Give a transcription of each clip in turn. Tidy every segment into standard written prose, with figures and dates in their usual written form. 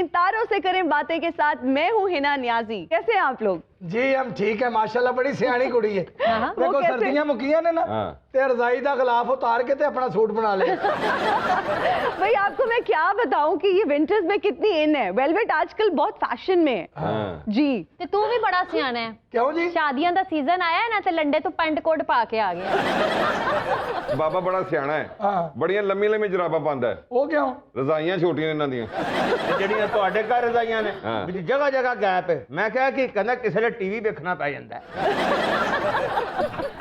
नाज़रीन, तारों से करें बातें के साथ मैं हूँ हिना न्याजी। कैसे हैं आप लोग? जी हम ठीक है माशाल्लाह, बड़ी सियाणी कुड़ी है। देखो सर्दियां मुकियां ने ना ते रजाई दा गिलाफ उतार के ते अपना सूट बना ले। भाई आपको मैं क्या बताऊं कि ये विंटर्स में कितनी इन है। वेलवेट आजकल बहुत फैशन में है। जी ते तू भी बड़ा सियाना है। क्यों जी? शादियां दा सीजन आया है ना ते लंडे तो पैंट कोट पा के आ गया। बाबा बड़ा सियाना है, बड़ियां लम्मी लम्मी जराबा पांदा है। वो क्यों? रजाइयां छोटियां इन्हां दियां ਜਿਹੜੀਆਂ ਤੁਹਾਡੇ ਘਰ ਰਜ਼ਾਈਆਂ ਨੇ ਵਿੱਚ ਜਗ੍ਹਾ ਜਗ੍ਹਾ ਗੈਪ ਹੈ। ਮੈਂ ਕਿਹਾ ਕਿ ਕਹਿੰਦਾ ਕਿਸੇ ਨੇ टीवी देखना पै जाता है।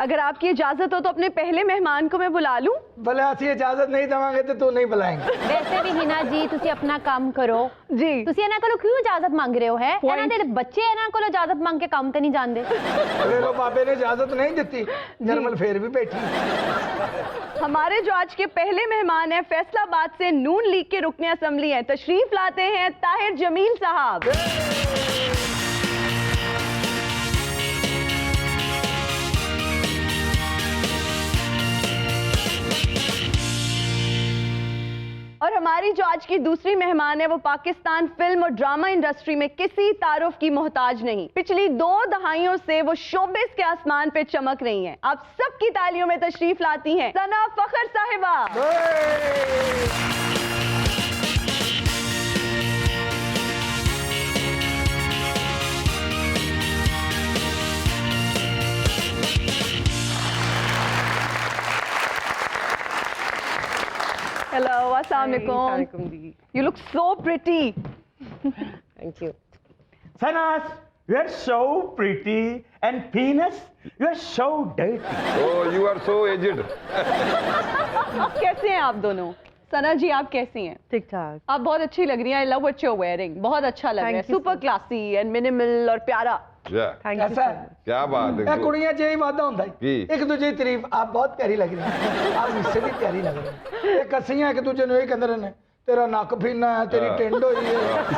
अगर आपकी इजाजत हो तो अपने पहले मेहमान को मैं बुला लूं? भले ਅਸੀਂ इजाजत नहीं देवांगे तो तू नहीं बुलाएंगे। वैसे भी हिना जी तुसी अपना काम करो जी। तुसी इन्हां कोलों क्यों इजाजत मांग रहे हो है? इन्हां दे बच्चे इन्हां कोलों इजाजत मांग के काम ते नहीं जांदे। अरे लो बाबे ने इजाजत नहीं दी, नरमल फिर भी बैठी। हमारे जो आज के पहले मेहमान हैं फैसलाबाद से नून लीग के रुकने असम्बली हैं, तशरीफ लाते हैं ताहिर जमील साहब। और हमारी जो आज की दूसरी मेहमान है वो पाकिस्तान फिल्म और ड्रामा इंडस्ट्री में किसी तारुफ की मोहताज नहीं। पिछली 2 दहाइयों से वो शोबिस के आसमान पे चमक रही हैं। आप सबकी तालियों में तशरीफ लाती हैं सना फखर साहिबा। Hello, assalamualaikum. You look so pretty. Thank you. Sanas, you are so pretty and penis, you are so dirty. Oh, you are so aged. कैसे हैं आप दोनों? सना जी आप कैसी हैं? ठीक ठाक। आप बहुत अच्छी लग रही हैं। I love what you're wearing. बहुत अच्छा लग रहा है। सुपर क्लासी एंड मिनिमल और प्यारा। Thank you. ऐसा क्या बात है। कुड़ियां च यही वादा होता है, एक दूजे की तारीफ। आप बहुत प्यारी लग रही हैं, आप इससे भी प्यारी लग रही हैं। एक कसियां एक दूजे ने कहते रहने तेरा नक फिरना है, तेरी टिंड हुई है,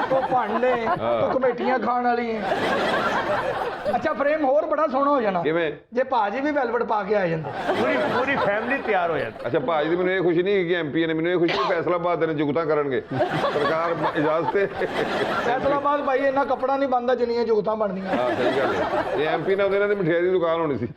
तो भांडे तो कमेटियां खाने वाली हैं। अच्छा फ्रेम होर बड़ा सोहना हो जाना जे भाजी भी वेलवेट पा के आ जाते, पूरी फैमिली तैयार हो जाती। अच्छा भाजी दी मैनूं ये खुशी नहीं कि एमपी ने, मैनूं ये खुशी फैसलाबाद ने जुगता करनगे सरकार इजाजत है। फैसलाबाद भाई इन्ना कपड़ा नहीं बनता जिन्नियां जुगतां बनदियां। हां सही गल है। ये एमपी ने उन्हां दी मिठाई दी दुकान होनी सी।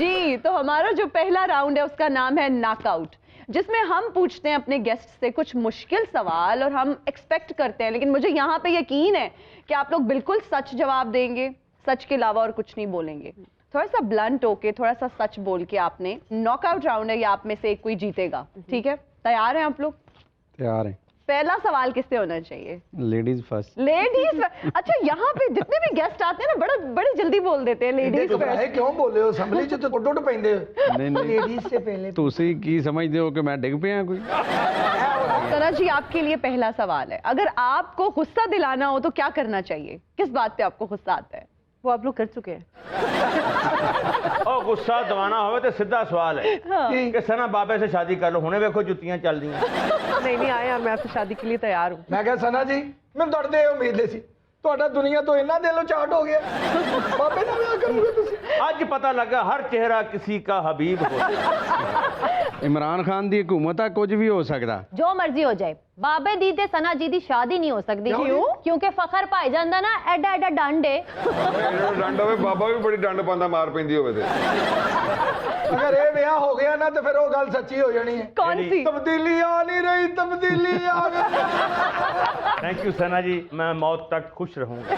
जी तो हमारा जो पहला राउंड है उसका नाम है नॉकआउट, जिसमें हम पूछते हैं अपने गेस्ट से कुछ मुश्किल सवाल और हम एक्सपेक्ट करते हैं, लेकिन मुझे यहाँ पे यकीन है कि आप लोग बिल्कुल सच जवाब देंगे, सच के अलावा और कुछ नहीं बोलेंगे। थोड़ा सा ब्लंट होके थोड़ा सा सच बोल के आपने, नॉकआउट राउंड है, या आप में से एक कोई जीतेगा। ठीक है, तैयार हैं आप लोग? तैयार हैं। पहला सवाल किससे होना चाहिए? Ladies first. लेडीज। अच्छा यहाँ पे जितने भी गेस्ट आते हैं ना बड़े जल्दी बोल देते हैं लेडीज फर्स्ट। क्यों बोले हो? असेंबली च तो उड पैंदे हो। नहीं नहीं, लेडीज से पहले तुसी की समझते हो कि मैं डिग पिया कोई? सना जी आपके लिए पहला सवाल है, अगर आपको गुस्सा दिलाना हो तो क्या करना चाहिए? किस बात पे आपको गुस्सा आता है? वो आप लोग कर चुके हैं। ओ गुस्सा दवाना होवे तो सीधा सवाल है कि सना बाबे से शादी कर लो, हुणे देखो जुत्तियां चल दी। नहीं आया, मैं आपसे शादी के लिए तैयार हूँ। मैं क्या सना जी मैं तुहाडे ते उम्मीद नहीं सी, ਤੁਹਾਡਾ दुनिया तो इन्ना दिलों चाट हो गया। बाबे नाल विआह करोगे तुसी? आज पता लगा हर चेहरा किसी का हबीब होता है। इमरान खान दी हुकूमत है, कुछ भी हो सकता। जो मर्जी हो जाए, बाबे दी ते सना जी दी शादी नहीं हो सकती। क्यों? क्योंकि फखर भाईजान दा ना एडा एडा डंड है। डंड होवे, बाबा भी बड़ी डंड पांदा, मार पैंदी होवे ते। अगर ये विआह हो गया ना तो फिर वो गल सच्ची हो जानी है। कौन सी? तब्दीली आ नहीं रही, तब्दीली आ गई। थैंक यू सना जी, मैं मौत तक खुश रहूंगा।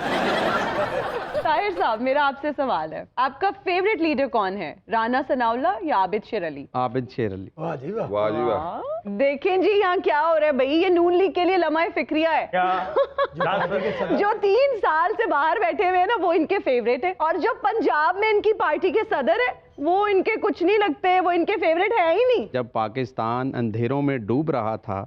ताहिर साहब मेरा आपसे सवाल है, आपका फेवरेट लीडर कौन है? राना सनाउल्लाह या आबिद शेर अली? आबिद शेर अली। वाह जी वाह। वाह जी वाह। देखें जी यहाँ क्या हो रहा है भाई, ये नून लीग के लिए लम्हा फिक्रिया है। जो 3 साल से बाहर बैठे हुए हैं ना वो इनके फेवरेट है, और जो पंजाब में इनकी पार्टी के सदर है वो इनके कुछ नहीं लगते, वो इनके फेवरेट है ही नहीं। जब पाकिस्तान अंधेरों में डूब रहा था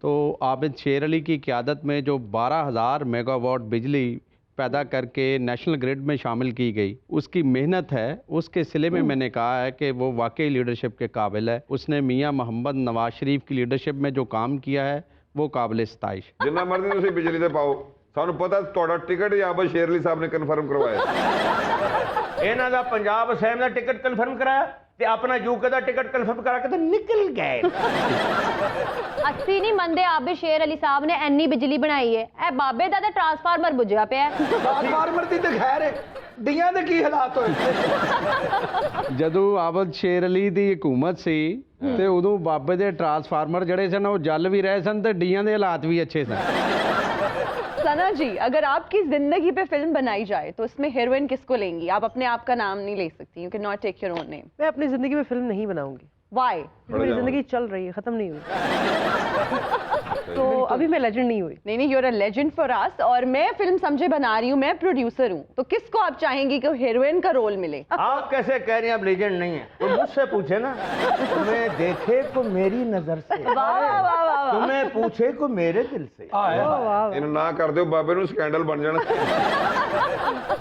तो आबिद शेर अली की क़यादत में जो 12,000 मेगावाट बिजली पैदा करके नेशनल ग्रिड में शामिल की गई, उसकी मेहनत है, उसके सिले में मैंने कहा है कि वो वाकई लीडरशिप के काबिल है। उसने मियाँ मोहम्मद नवाज शरीफ की लीडरशिप में जो काम किया है वो काबिल सताइश। जिन्ना मर्जी तुसीं बिजली ते पाओ, सानू पता तुहाडा टिकट या आबिद शेर अली साहब ने कन्फर्म करवाया। इन्हां दा पंजाब असेंबली दा टिकट कन्फर्म कराया, ਤੇ ਆਪਣਾ ਯੂਕੇ ਦਾ ਟਿਕਟ ਕਨਫਰਮ ਕਰਾ ਕੇ ਤੇ ਨਿਕਲ ਗਏ। 80 ਨਹੀਂ ਮੰਨਦੇ ਆਪ ਵੀ ਸ਼ੇਰ ਅਲੀ ਸਾਹਿਬ ਨੇ ਇੰਨੀ ਬਿਜਲੀ ਬਣਾਈ ਹੈ ਇਹ ਬਾਬੇ ਦਾ ਤਾਂ ਟਰਾਂਸਫਾਰਮਰ ਬੁਝਿਆ ਪਿਆ ਹੈ। ਟ੍ਰਾਂਸਫਾਰਮਰ ਦੀ ਤੇ ਖੈਰ ਹੈ, ਡੀਆਂ ਦੇ ਕੀ ਹਾਲਾਤ ਹੋਏ। ਜਦੋਂ ਆਬਦ ਸ਼ੇਰ ਅਲੀ ਦੀ ਹਕੂਮਤ ਸੀ ਤੇ ਉਦੋਂ ਬਾਬੇ ਦੇ ਟਰਾਂਸਫਾਰਮਰ ਜਿਹੜੇ ਸਨ ਉਹ ਜਲ ਵੀ ਰਹੇ ਸਨ ਤੇ ਡੀਆਂ ਦੇ ਹਾਲਾਤ ਵੀ ਅੱਛੇ ਸਨ। सना जी, अगर आपकी जिंदगी पे फिल्म बनाई जाए तो इसमें हीरोइन किसको लेंगी? आप अपने आप का नाम नहीं ले सकती, you can not take your own name. मैं अपनी जिंदगी में फिल्म नहीं बनाऊंगी। व्हाई? मेरी जिंदगी चल रही है, खत्म नहीं हुई। तो अभी मैं लेजेंड नहीं हुई। नहीं नहीं, you're a legend for us. और मैं फिल्म समझे बना रही हूँ, मैं प्रोड्यूसर हूँ, तो किसको आप चाहेंगी कि हीरोइन का रोल मिले? आप कैसे कह रही हैं आप लेजेंड नहीं है? तो मुझसे पूछे ना, तुम्हें देखे को मेरी नजर से, वाह वाह वाह वाह। तुम्हें पूछे को मेरे दिल से। ਇਹਨੂੰ ਨਾ ਕਰ ਦਿਓ ਬਾਬੇ ਨੂੰ ਸਕੈਂਡਲ ਬਣ ਜਾਣਾ।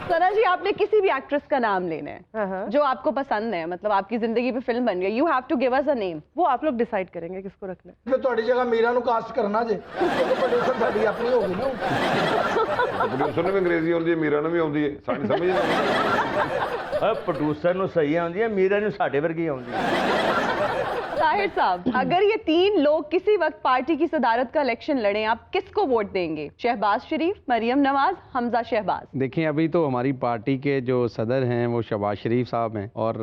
सना जी, आपने किसी भी एक्ट्रेस का नाम लेना है हाँ। जो आपको पसंद है, मतलब आपकी जिंदगी पे फिल्म बन रही है, you have to give us a name. वो आप लोग डिसाइड करेंगे किसको रखना है। ਫਿਰ ਤੁਹਾਡੀ ਜਗ੍ਹਾ ਮੀਰਾ ਨੂੰ ਕਾਸਟ ਕਰਨਾ ਜੇ, ਕਿਉਂਕਿ ਪ੍ਰੋਡਿਊਸਰ ਸਾਡੀ ਆਪਣੀ ਹੋ ਗਈ ਨਾ। ਪ੍ਰੋਡਿਊਸਰ ਨੂੰ ਵੀ ਅੰਗਰੇਜ਼ੀ ਆਉਂਦੀ ਹੈ, ਮੀਰਾ ਨੂੰ ਵੀ ਆਉਂਦੀ ਹੈ, ਸਾਡੀ ਸਮਝ ਨਹੀਂ ਆਉਂਦੀ। ਪ੍ਰੋਡਿਊਸਰ ਨੂੰ ਸਹੀ ਆਉਂਦੀ ਹੈ, ਮੀਰਾ ਨੂੰ ਸਾਡੇ ਵਰਗੀ ਆਉਂਦੀ ਹੈ। ताहिर साहब, अगर ये तीन लोग किसी वक्त पार्टी की सदारत का इलेक्शन लड़े, आप किसको वोट देंगे? शहबाज शरीफ, मरियम नवाज, हमजा शहबाज? देखिए, अभी तो हमारी पार्टी के जो सदर हैं वो शहबाज शरीफ साहब हैं और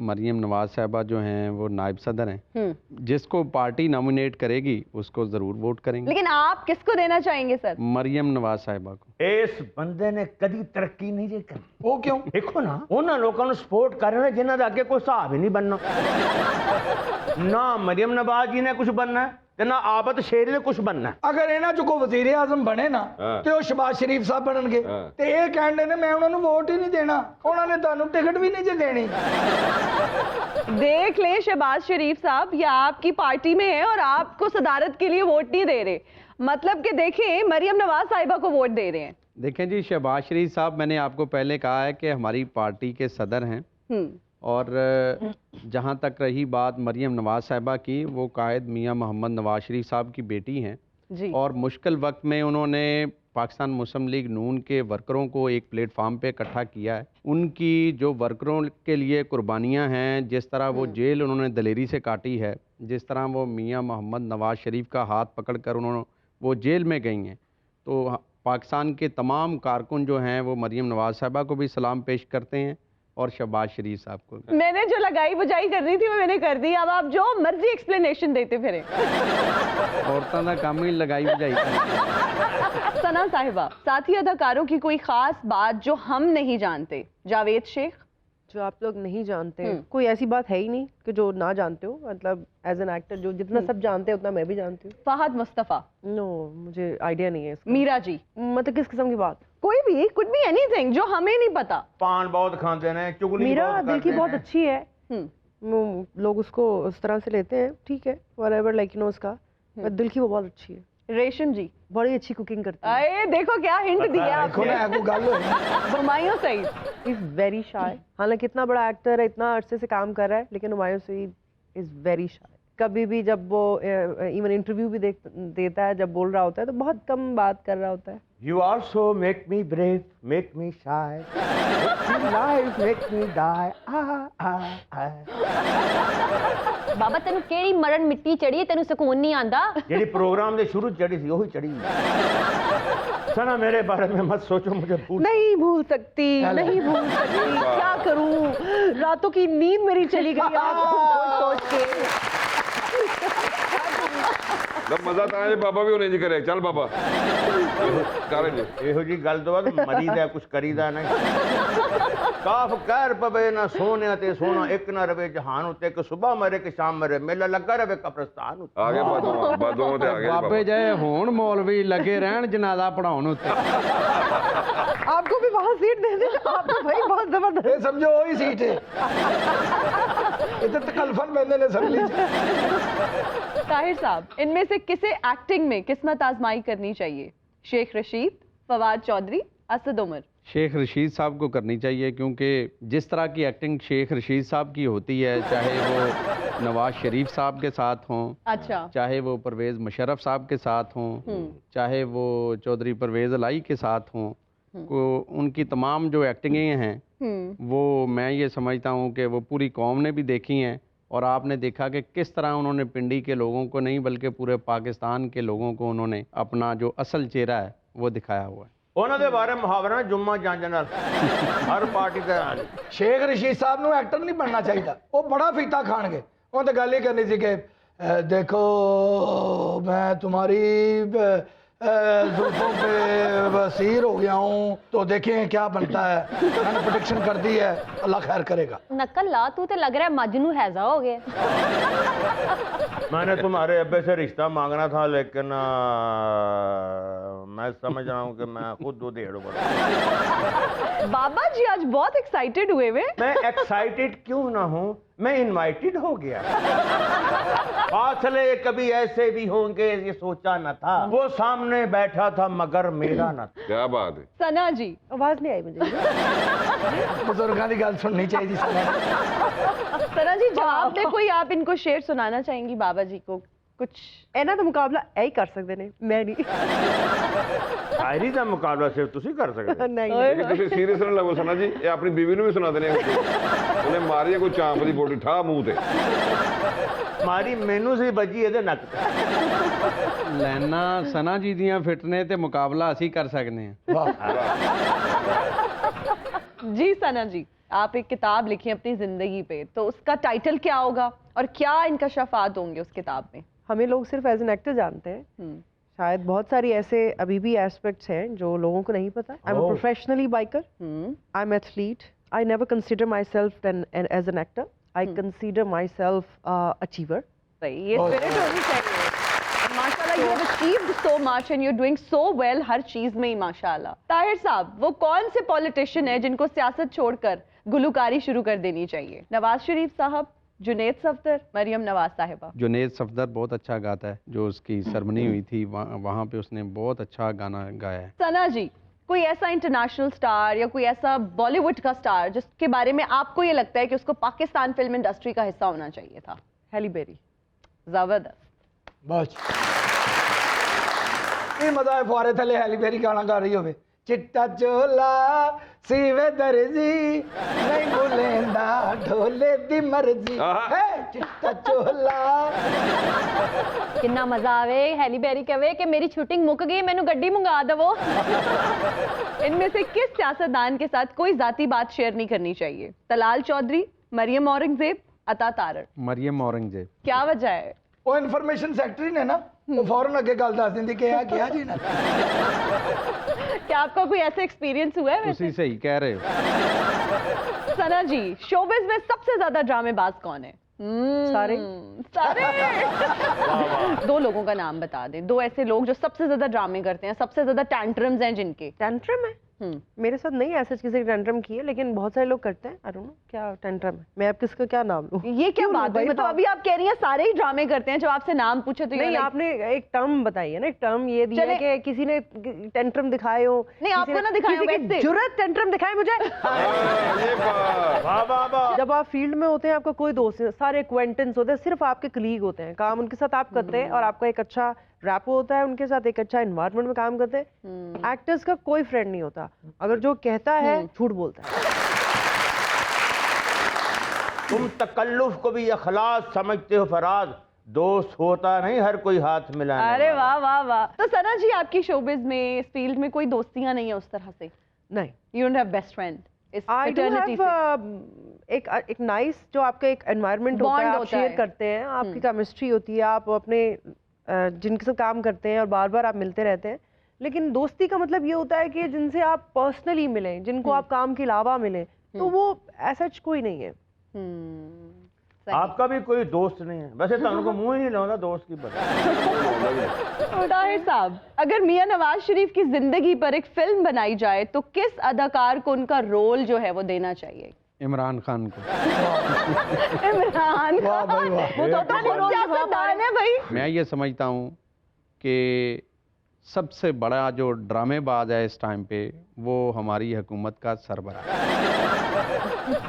मरियम नवाज साहबा जो हैं वो नायब सदर हैं। जिसको पार्टी नॉमिनेट करेगी उसको ज़रूर वोट करेंगे। लेकिन आप किसको देना चाहेंगे सर? मरियम नवाज साहिबा को। ਇਸ ਬੰਦੇ ਨੇ ਕਦੀ ਤਰੱਕੀ ਨਹੀਂ ਜੇ ਕੀਤੀ। ਉਹ ਕਿਉਂ? ਦੇਖੋ ਨਾ, ਉਹਨਾਂ ਲੋਕਾਂ ਨੂੰ ਸਪੋਰਟ ਕਰ ਰਹੇ ਨੇ ਜਿਨ੍ਹਾਂ ਦਾ ਅੱਗੇ ਕੋਈ ਹਿਸਾਬ ਹੀ ਨਹੀਂ ਬਣਨਾ। ਨਾ ਮਰੀਮ ਨਵਾਜ਼ ਜੀ ਨੇ ਕੁਝ ਬਣਨਾ ਤੇ ਨਾ ਆਬਦ ਸ਼ੇਰ ਨੇ ਕੁਝ ਬਣਨਾ। ਅਗਰ ਇਹਨਾਂ ਚ ਕੋਈ ਵਜ਼ੀਰ ਆਜ਼ਮ ਬਣੇ ਨਾ ਤੇ ਉਹ ਸ਼ਹਬਾਜ਼ ਸ਼ਰੀਫ ਸਾਹਿਬ ਬਣਨਗੇ ਤੇ ਇਹ ਕਹਿੰਦੇ ਨੇ ਮੈਂ ਉਹਨਾਂ ਨੂੰ ਵੋਟ ਹੀ ਨਹੀਂ ਦੇਣਾ, ਉਹਨਾਂ ਨੇ ਤੁਹਾਨੂੰ ਟਿਕਟ ਵੀ ਨਹੀਂ ਜੇ ਦੇਣੀ। देख लें, शहबाज शरीफ साहब या आपकी पार्टी में है और आपको सदारत के लिए वोट नहीं दे रहे, मतलब कि देखें मरियम नवाज साहिबा को वोट दे रहे हैं। देखें जी, शहबाज शरीफ साहब, मैंने आपको पहले कहा है कि हमारी पार्टी के सदर हैं और जहाँ तक रही बात मरियम नवाज साहिबा की, वो कायद मियाँ मोहम्मद नवाज शरीफ साहब की बेटी हैं जी। और मुश्किल वक्त में उन्होंने पाकिस्तान मुस्लिम लीग नून के वर्करों को एक प्लेटफार्म पे इकट्ठा किया है। उनकी जो वर्करों के लिए कुर्बानियाँ हैं, जिस तरह वो जेल उन्होंने दलेरी से काटी है, जिस तरह वो मियाँ मोहम्मद नवाज शरीफ का हाथ पकड़कर उन्होंने वो जेल में गई हैं, तो पाकिस्तान के तमाम कारकुन जो हैं वो मरियम नवाज साहिबा को भी सलाम पेश करते हैं और शहबाज शरीफ साहब को भी। मैंने जो लगाई बुझाई करनी थी वो मैंने कर दी, अब आप जो मर्जी एक्सप्लेनेशन देते फिरे। औरतों का काम ही लगाई बुझाई करना। सना साहिबा, साथी अदाकारों की कोई खास बात जो हम नहीं जानते? जावेद शेख? जो आप लोग नहीं जानते, कोई ऐसी बात है ही नहीं कि जो ना जानते हो। मतलब एज एन एक्टर जो जितना सब जानते हैं उतना मैं भी जानती हूँ। फहद मुस्तफ़ा? नो, मुझे आइडिया नहीं है इसका। मीरा जी? मतलब किस किस्म की बात? कोई भी, कुड बी एनीथिंग जो हमें नहीं पता। पान बहुत खाते हैं, चुगली मीरा बहुत दिल की करते बहुत हैं। अच्छी है, लोग उसको उस तरह से लेते हैं, ठीक है, व्हाटएवर, लाइक यू नो उसका, पर दिल की वो बहुत अच्छी है। रेशम जी? बड़ी अच्छी कुकिंग करती है। अरे देखो क्या हिंट दिया देखो ना आपने। कोई गल होई। Humayun Saeed? Is very shy. हालांकि इतना बड़ा एक्टर है, इतना अरसे से काम कर रहा है, लेकिन Humayun Saeed is very shy. कभी भी जब वो इवन इंटरव्यू भी देता है, जब बोल रहा होता है तो बहुत कम बात कर रहा होता है। You also make me brave, make me shy, make me life, make me die. ਬਾਬਾ ਤੈਨੂੰ ਕਿਹੜੀ ਮਰਨ ਮਿੱਟੀ ਚੜੀ ਹੈ, ਤੈਨੂੰ ਸਕੂਨ ਨਹੀਂ ਆਂਦਾ? ਜਿਹੜੀ ਪ੍ਰੋਗਰਾਮ ਦੇ ਸ਼ੁਰੂ ਚੜੀ ਸੀ ਉਹੀ ਚੜੀ। सना मेरे बारे में मत सोचो, मुझे भूल नहीं भूल सकती, नहीं भूल सकती, क्या करूं, रातों की नींद मेरी चली गई आपको सोच के। मजा ਤਾਂ ਆਇਆ ਬਾਬਾ ਵੀ ਉਹਨੇ ਜੀ ਕਰੇ ਚੱਲ ਬਾਬਾ ਕਰੇ ਜੀ ਇਹੋ ਜੀ ਗੱਲ ਤੋਂ ਬਾਅਦ ਮਰੀਦਾ ਕੁਛ ਕਰੀਦਾ ਨਹੀਂ। ਕਾਫ ਕਹਿਰ ਪਵੇ ਨਾ ਸੋਹਣਿਆ ਤੇ ਸੋਹਣਾ, ਇੱਕ ਨਾ ਰਵੇ ਜਹਾਨ ਉੱਤੇ, ਕਿ ਸੁਬਹ ਮਰੇ ਕਿ ਸ਼ਾਮ ਮਰੇ, ਮੇਲਾ ਲੱਗਾ ਰਵੇ ਕਬਰਸਤਾਨ ਉੱਤੇ। ਆ ਗਏ ਬਾਦੋਂ ਤੇ ਆ ਗਏ ਬਾਬੇ ਜੈ ਹੋਣ ਮੌਲਵੀ ਲੱਗੇ ਰਹਿਣ ਜਨਾਜ਼ਾ ਪੜਾਉਣ ਉੱਤੇ। आपको भी वहां सीट दे देना, आप तो भाई बहुत जबरदस्त। ਇਹ ਸਮਝੋ ਉਹੀ ਸੀਟ ਹੈ। ਇਹ ਤਾਂ ਤਕਲਫਨ ਬੰਦੇ ਨੇ ਸਮਝ ਲਈ। ताहिर साहब, इनमें से किसे एक्टिंग में किस्मत आजमाई करनी चाहिए? शेख रशीद, फवाद चौधरी, असद उमर? शेख रशीद साहब को करनी चाहिए, क्योंकि जिस तरह की एक्टिंग शेख रशीद साहब की होती है, चाहे वो नवाज शरीफ साहब के साथ हों, अच्छा, चाहे वो परवेज़ मुशर्रफ साहब के साथ हों, चाहे वो चौधरी परवेज़ अलाई के साथ हों, को उनकी तमाम जो एक्टिंगें हैं वो मैं ये समझता हूँ कि वो पूरी कौम ने भी देखी हैं, और आपने देखा कि किस तरह उन्होंने पिंडी के लोगों को नहीं बल्कि पूरे पाकिस्तान के लोगों को उन्होंने अपना जो असल चेहरा है वो दिखाया हुआ है। ਉਹਨਾਂ ਦੇ ਬਾਰੇ ਮੁਹਾਵਰਾ ਜੁम्मा ਜੰਜ ਨਾਲ ਹਰ ਪਾਰਟੀ ਦਾ ਸ਼ੇਖ ਰਸ਼ੀਦ ਸਾਹਿਬ ਨੂੰ ਐਕਟਰ ਨਹੀਂ ਬਣਨਾ ਚਾਹੀਦਾ, ਉਹ ਬੜਾ ਫੀਤਾ ਖਾਣਗੇ। ਉਹ ਤਾਂ ਗੱਲ ਹੀ ਕਰਨੀ ਸੀ ਕਿ देखो मैं तुम्हारी जुल्फों पे वसीर हो गया हूँ, तो देखें क्या बनता है। मैंने प्रोडिक्शन कर दी है, अल्लाह खैर करेगा। नकल ला तू तो लग रहा है मजनू हैजा हो गया। मैंने तुम्हारे अब्बे से रिश्ता मांगना था, लेकिन मैं समझ रहा हूँ कि मैं खुद उधेड़ हूँ। बाबा जी आज बहुत एक्साइटेड हुए वे। मैं एक्साइटेड क्यों ना हूँ, मैं इनवाइटेड हो गया। फासले कभी ऐसे भी होंगे ये सोचा न था, वो सामने बैठा था मगर मेरा न था। क्या बात है। सना जी आवाज नहीं आई मुझे। बुजुर्गों की गल सुननी चाहिए सना जी जवाब में कोई आप इनको शेर सुनाना चाहेंगी बाबा जी को कुछ? ਇਹਨਾਂ ਦਾ ਮੁਕਾਬਲਾ ਐ ਹੀ ਕਰ ਸਕਦੇ ਨੇ, ਮੈਂ ਨਹੀਂ। शायरी का मुकाबला सिर्फ तुसी कर सकते। ਨਹੀਂ लेकिन तुसी सीरियस ना लगो सना जी, ये अपनी बीवी ਨੂੰ ਵੀ ਸੁਣਾ ਦੇਣੇ ਉਹਨੇ ਮਾਰੀ ਹੈ ਕੋਈ ਚਾਂਪ ਦੀ ਬੋਟੀ ਠਾ ਮੂੰਹ ਤੇ। मारी मैनू से बजी ਇਹਦੇ ਨੱਕ ਤੇ। ਲੈਣਾ ਸਨਾ ਜੀ ਦੀਆਂ ਫਿੱਟ ਨੇ ਤੇ ਮੁਕਾਬਲਾ ਅਸੀਂ ਕਰ ਸਕਦੇ ਹਾਂ। जी सना जी आप एक किताब लिखी अपनी जिंदगी पे, तो उसका टाइटल क्या होगा और क्या इंकशाफात होंगे उस किताब में? हमें लोग सिर्फ एज एन एक्टर जानते हैं, शायद बहुत सारी ऐसे अभी भी एस्पेक्ट्स हैं जो लोगों को नहीं पता। I am a professionally biker, I am athlete, I never consider myself as an actor, I consider myself achiever. सही, ये स्पिरिट होनी चाहिए। माशाल्लाह you have achieved so much and you're doing so well हर चीज में ही माशाल्लाह। ताहिर साहब वो कौन से पॉलिटिशियन है जिनको सियासत छोड़कर गुलकारी शुरू कर देनी चाहिए? नवाज शरीफ साहब, जुनेद सफदर, मरियम नवाज साहिबा? जुनेद सफदर बहुत अच्छा गाता है, जो उसकी सरमनी हुई थी वहाँ पे उसने बहुत अच्छा गाना गाया है। सना जी कोई ऐसा इंटरनेशनल स्टार या कोई ऐसा बॉलीवुड का स्टार जिसके बारे में आपको ये लगता है कि उसको पाकिस्तान फिल्म इंडस्ट्री का हिस्सा होना चाहिए था? Halle Berry. जबरदस्त। बस ये मजा है फुआरे थले हैली बेरी गाना गा रही होवे। चिट्टा चोला सीवे दर्जी नहीं भूलेंदा ढोले दी मर्जी है चिट्टा चोला। कितना मजा आवे हैली बेरी कहे कि मेरी शूटिंग मुक गई, मैनू गड्डी मंगा दवो। इनमें से किस सियासतदान के साथ कोई जाती बात शेयर नहीं करनी चाहिए? तलाल चौधरी, मरियम औरंगजेब, अता तारड़? मरियम औरंगजेब। क्या वजह है? वो इन्फॉर्मेशन सेक्रेटरी ने ना वो फौरन अगे गल दस दी कि क्या जी ना। क्या आपका कोई ऐसा एक्सपीरियंस हुआ है वैसे? उसी से ही कह रहे हो। सना जी शोबिज में सबसे ज्यादा ड्रामेबाज कौन है? सारे दो लोगों का नाम बता दें, दो ऐसे लोग जो सबसे ज्यादा ड्रामे करते हैं, सबसे ज्यादा टैंट्रम्स हैं जिनके। टेंट्रम है मेरे साथ नहीं ऐसा किसी टेंट्रम की है, लेकिन बहुत सारे लोग करते हैं। आई डोंट नो क्या टेंट्रम है, मैं अब किसका क्या नाम लूं? ये क्या बात है? मतलब अभी आप कह रही हैं सारे ही ड्रामे करते हैं, जब आपसे नाम पूछे तो नहीं, आपने एक टर्म बताई है ना, एक टर्म ये दिया है कि किसी ने टेंट्रम दिखाए हो। नहीं, आपको ना दिखाए हो, वैसे जुर्रत टेंट्रम दिखाए मुझे। वाह वाह वाह। जब आप फील्ड में होते हैं आपका कोई दोस्त नहीं, सारे एक्वेंटेंस होते हैं, सिर्फ आपके कलीग होते हैं, काम उनके साथ आप करते हैं और आपका एक अच्छा रैपो होता है उनके साथ, एक अच्छा एनवायरनमेंट में काम करते हैं। एक्टर्स का कोई फ्रेंड नहीं होता, अगर जो कहता है झूठ बोलता है। तुम तकल्लुफ को भी अखलास समझते हो फराज, दोस्त होता नहीं हर कोई हाथ मिलाने अरे वाला। वाह वाह वाह। तो सना जी आपकी शोबिज में, इस फील्ड में कोई दोस्तियां नहीं है उस तरह से? नहीं, you don't have best friend इस आई डू fraternity से? हैव एक नाइस जो आपका एक एनवायरनमेंट होता Bond है, आप होता शेयर है। करते हैं, आपकी केमिस्ट्री होती है, आप अपने जिनके साथ काम करते हैं और बार बार आप मिलते रहते हैं। लेकिन दोस्ती का मतलब ये होता है कि जिनसे आप पर्सनली मिलें, जिनको आप काम के अलावा मिलें, तो वो ऐसा कोई नहीं है। आपका भी कोई दोस्त नहीं है वैसे, तो उनको मुंह ही नहीं लाऊंगा दोस्त की बात। ताहिर साहब अगर मियां नवाज शरीफ की जिंदगी पर एक फिल्म बनाई जाए तो किस अदाकार को उनका रोल जो है वो देना चाहिए? इमरान खान को। इमरान वाह भाई वाह। वो तो खुद सियासतदान है भाई। मैं ये समझता हूँ कि सबसे बड़ा जो ड्रामेबाज है इस टाइम पे वो हमारी हुकूमत का सरबराह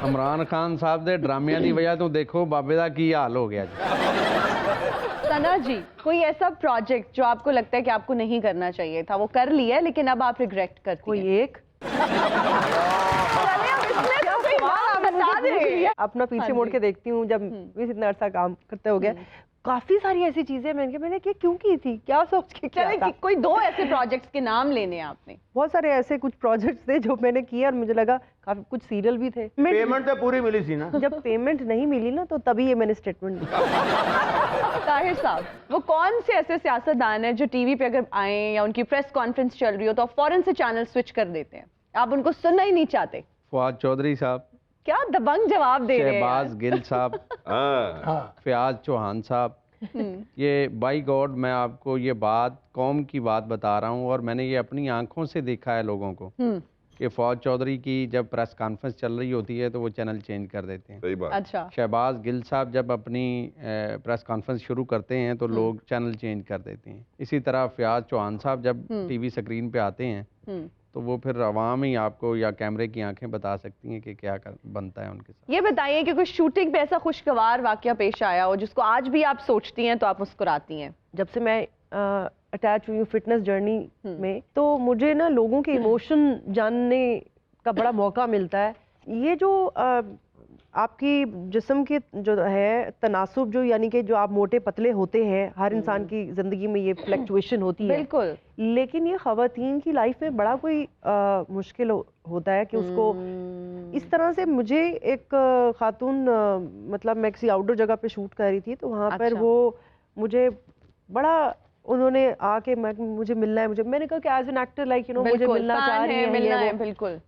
इमरान खान साहब दे ड्रामिया की वजह तो देखो बाबे का की हाल हो गया जी। सना जी कोई ऐसा प्रोजेक्ट जो आपको लगता है कि आपको नहीं करना चाहिए था, वो कर लिया है लेकिन अब आप रिग्रेट करती हैं? कोई एक चलिए अब इसमें अपना पीछे हाँ मुड़ जी। के देखती हूँ जब भी इतना अर्सा काम करते हो गया, काफी सारी ऐसी चीजें मैंने कि क्यों की थी, क्या सोच के किया चले था। कोई 2 ऐसे प्रोजेक्ट्स के नाम लेने हैं आपने। बहुत सारे ऐसे कुछ प्रोजेक्ट्स थे जो मैंने किए और मुझे लगा काफी कुछ सीरियल भी थे। पेमेंट तो पूरी मिली थी ना। जब पेमेंट नहीं मिली ना तो तभी ये मैंने स्टेटमेंट दिया। ताहिर साहब, वो कौन से ऐसे सियासतदान हैं जो टीवी पे अगर आए या उनकी प्रेस कॉन्फ्रेंस चल रही हो तो आप फौरन से चैनल स्विच कर देते हैं, आप उनको सुनना ही नहीं चाहते? फवाद चौधरी साहब, क्या दबंग जवाब दे रहे हैं यार। शहबाज गिल साहब, हाँ हाँ फयाज चौहान साहब। ये बाई गॉड मैं आपको ये बात कौम की बात बता रहा हूँ और मैंने ये अपनी आंखों से देखा है लोगों को कि फौज चौधरी की जब प्रेस कॉन्फ्रेंस चल रही होती है तो वो चैनल चेंज कर देते हैं। सही बात। अच्छा, शहबाज गिल साहब जब अपनी प्रेस कॉन्फ्रेंस शुरू करते हैं तो लोग चैनल चेंज कर देते हैं। इसी तरह फयाज चौहान साहब जब टीवी स्क्रीन पे आते हैं तो वो फिर अवाम ही आपको या कैमरे की आंखें बता सकती हैं कि क्या बनता है उनके साथ। ये बताइए कि कुछ शूटिंग पे ऐसा खुशगवार वाकया पेश आया हो जिसको आज भी आप सोचती हैं तो आप मुस्कुराती हैं? जब से मैं अटैच हुई हूँ फिटनेस जर्नी में, तो मुझे ना लोगों के इमोशन जानने का बड़ा मौका मिलता है। ये जो आपकी जिस्म के जो है तनासुब, जो यानी कि जो आप मोटे पतले होते हैं, हर इंसान की ज़िंदगी में ये फ्लक्चुएशन होती है। बिल्कुल। लेकिन ये ख़वातीन की लाइफ में बड़ा कोई मुश्किल होता है कि उसको इस तरह से। मुझे एक खातून मतलब मैं किसी आउटडोर जगह पे शूट कर रही थी, तो वहाँ पर अच्छा। वो मुझे बड़ा उन्होंने आके मुझे मिलना है, मैंने कहा कि एज एन एक्टर लाइक मुझे बिल्कुल, मिलना चाह रही है, मिलना ये है, वो। बिल्कुल।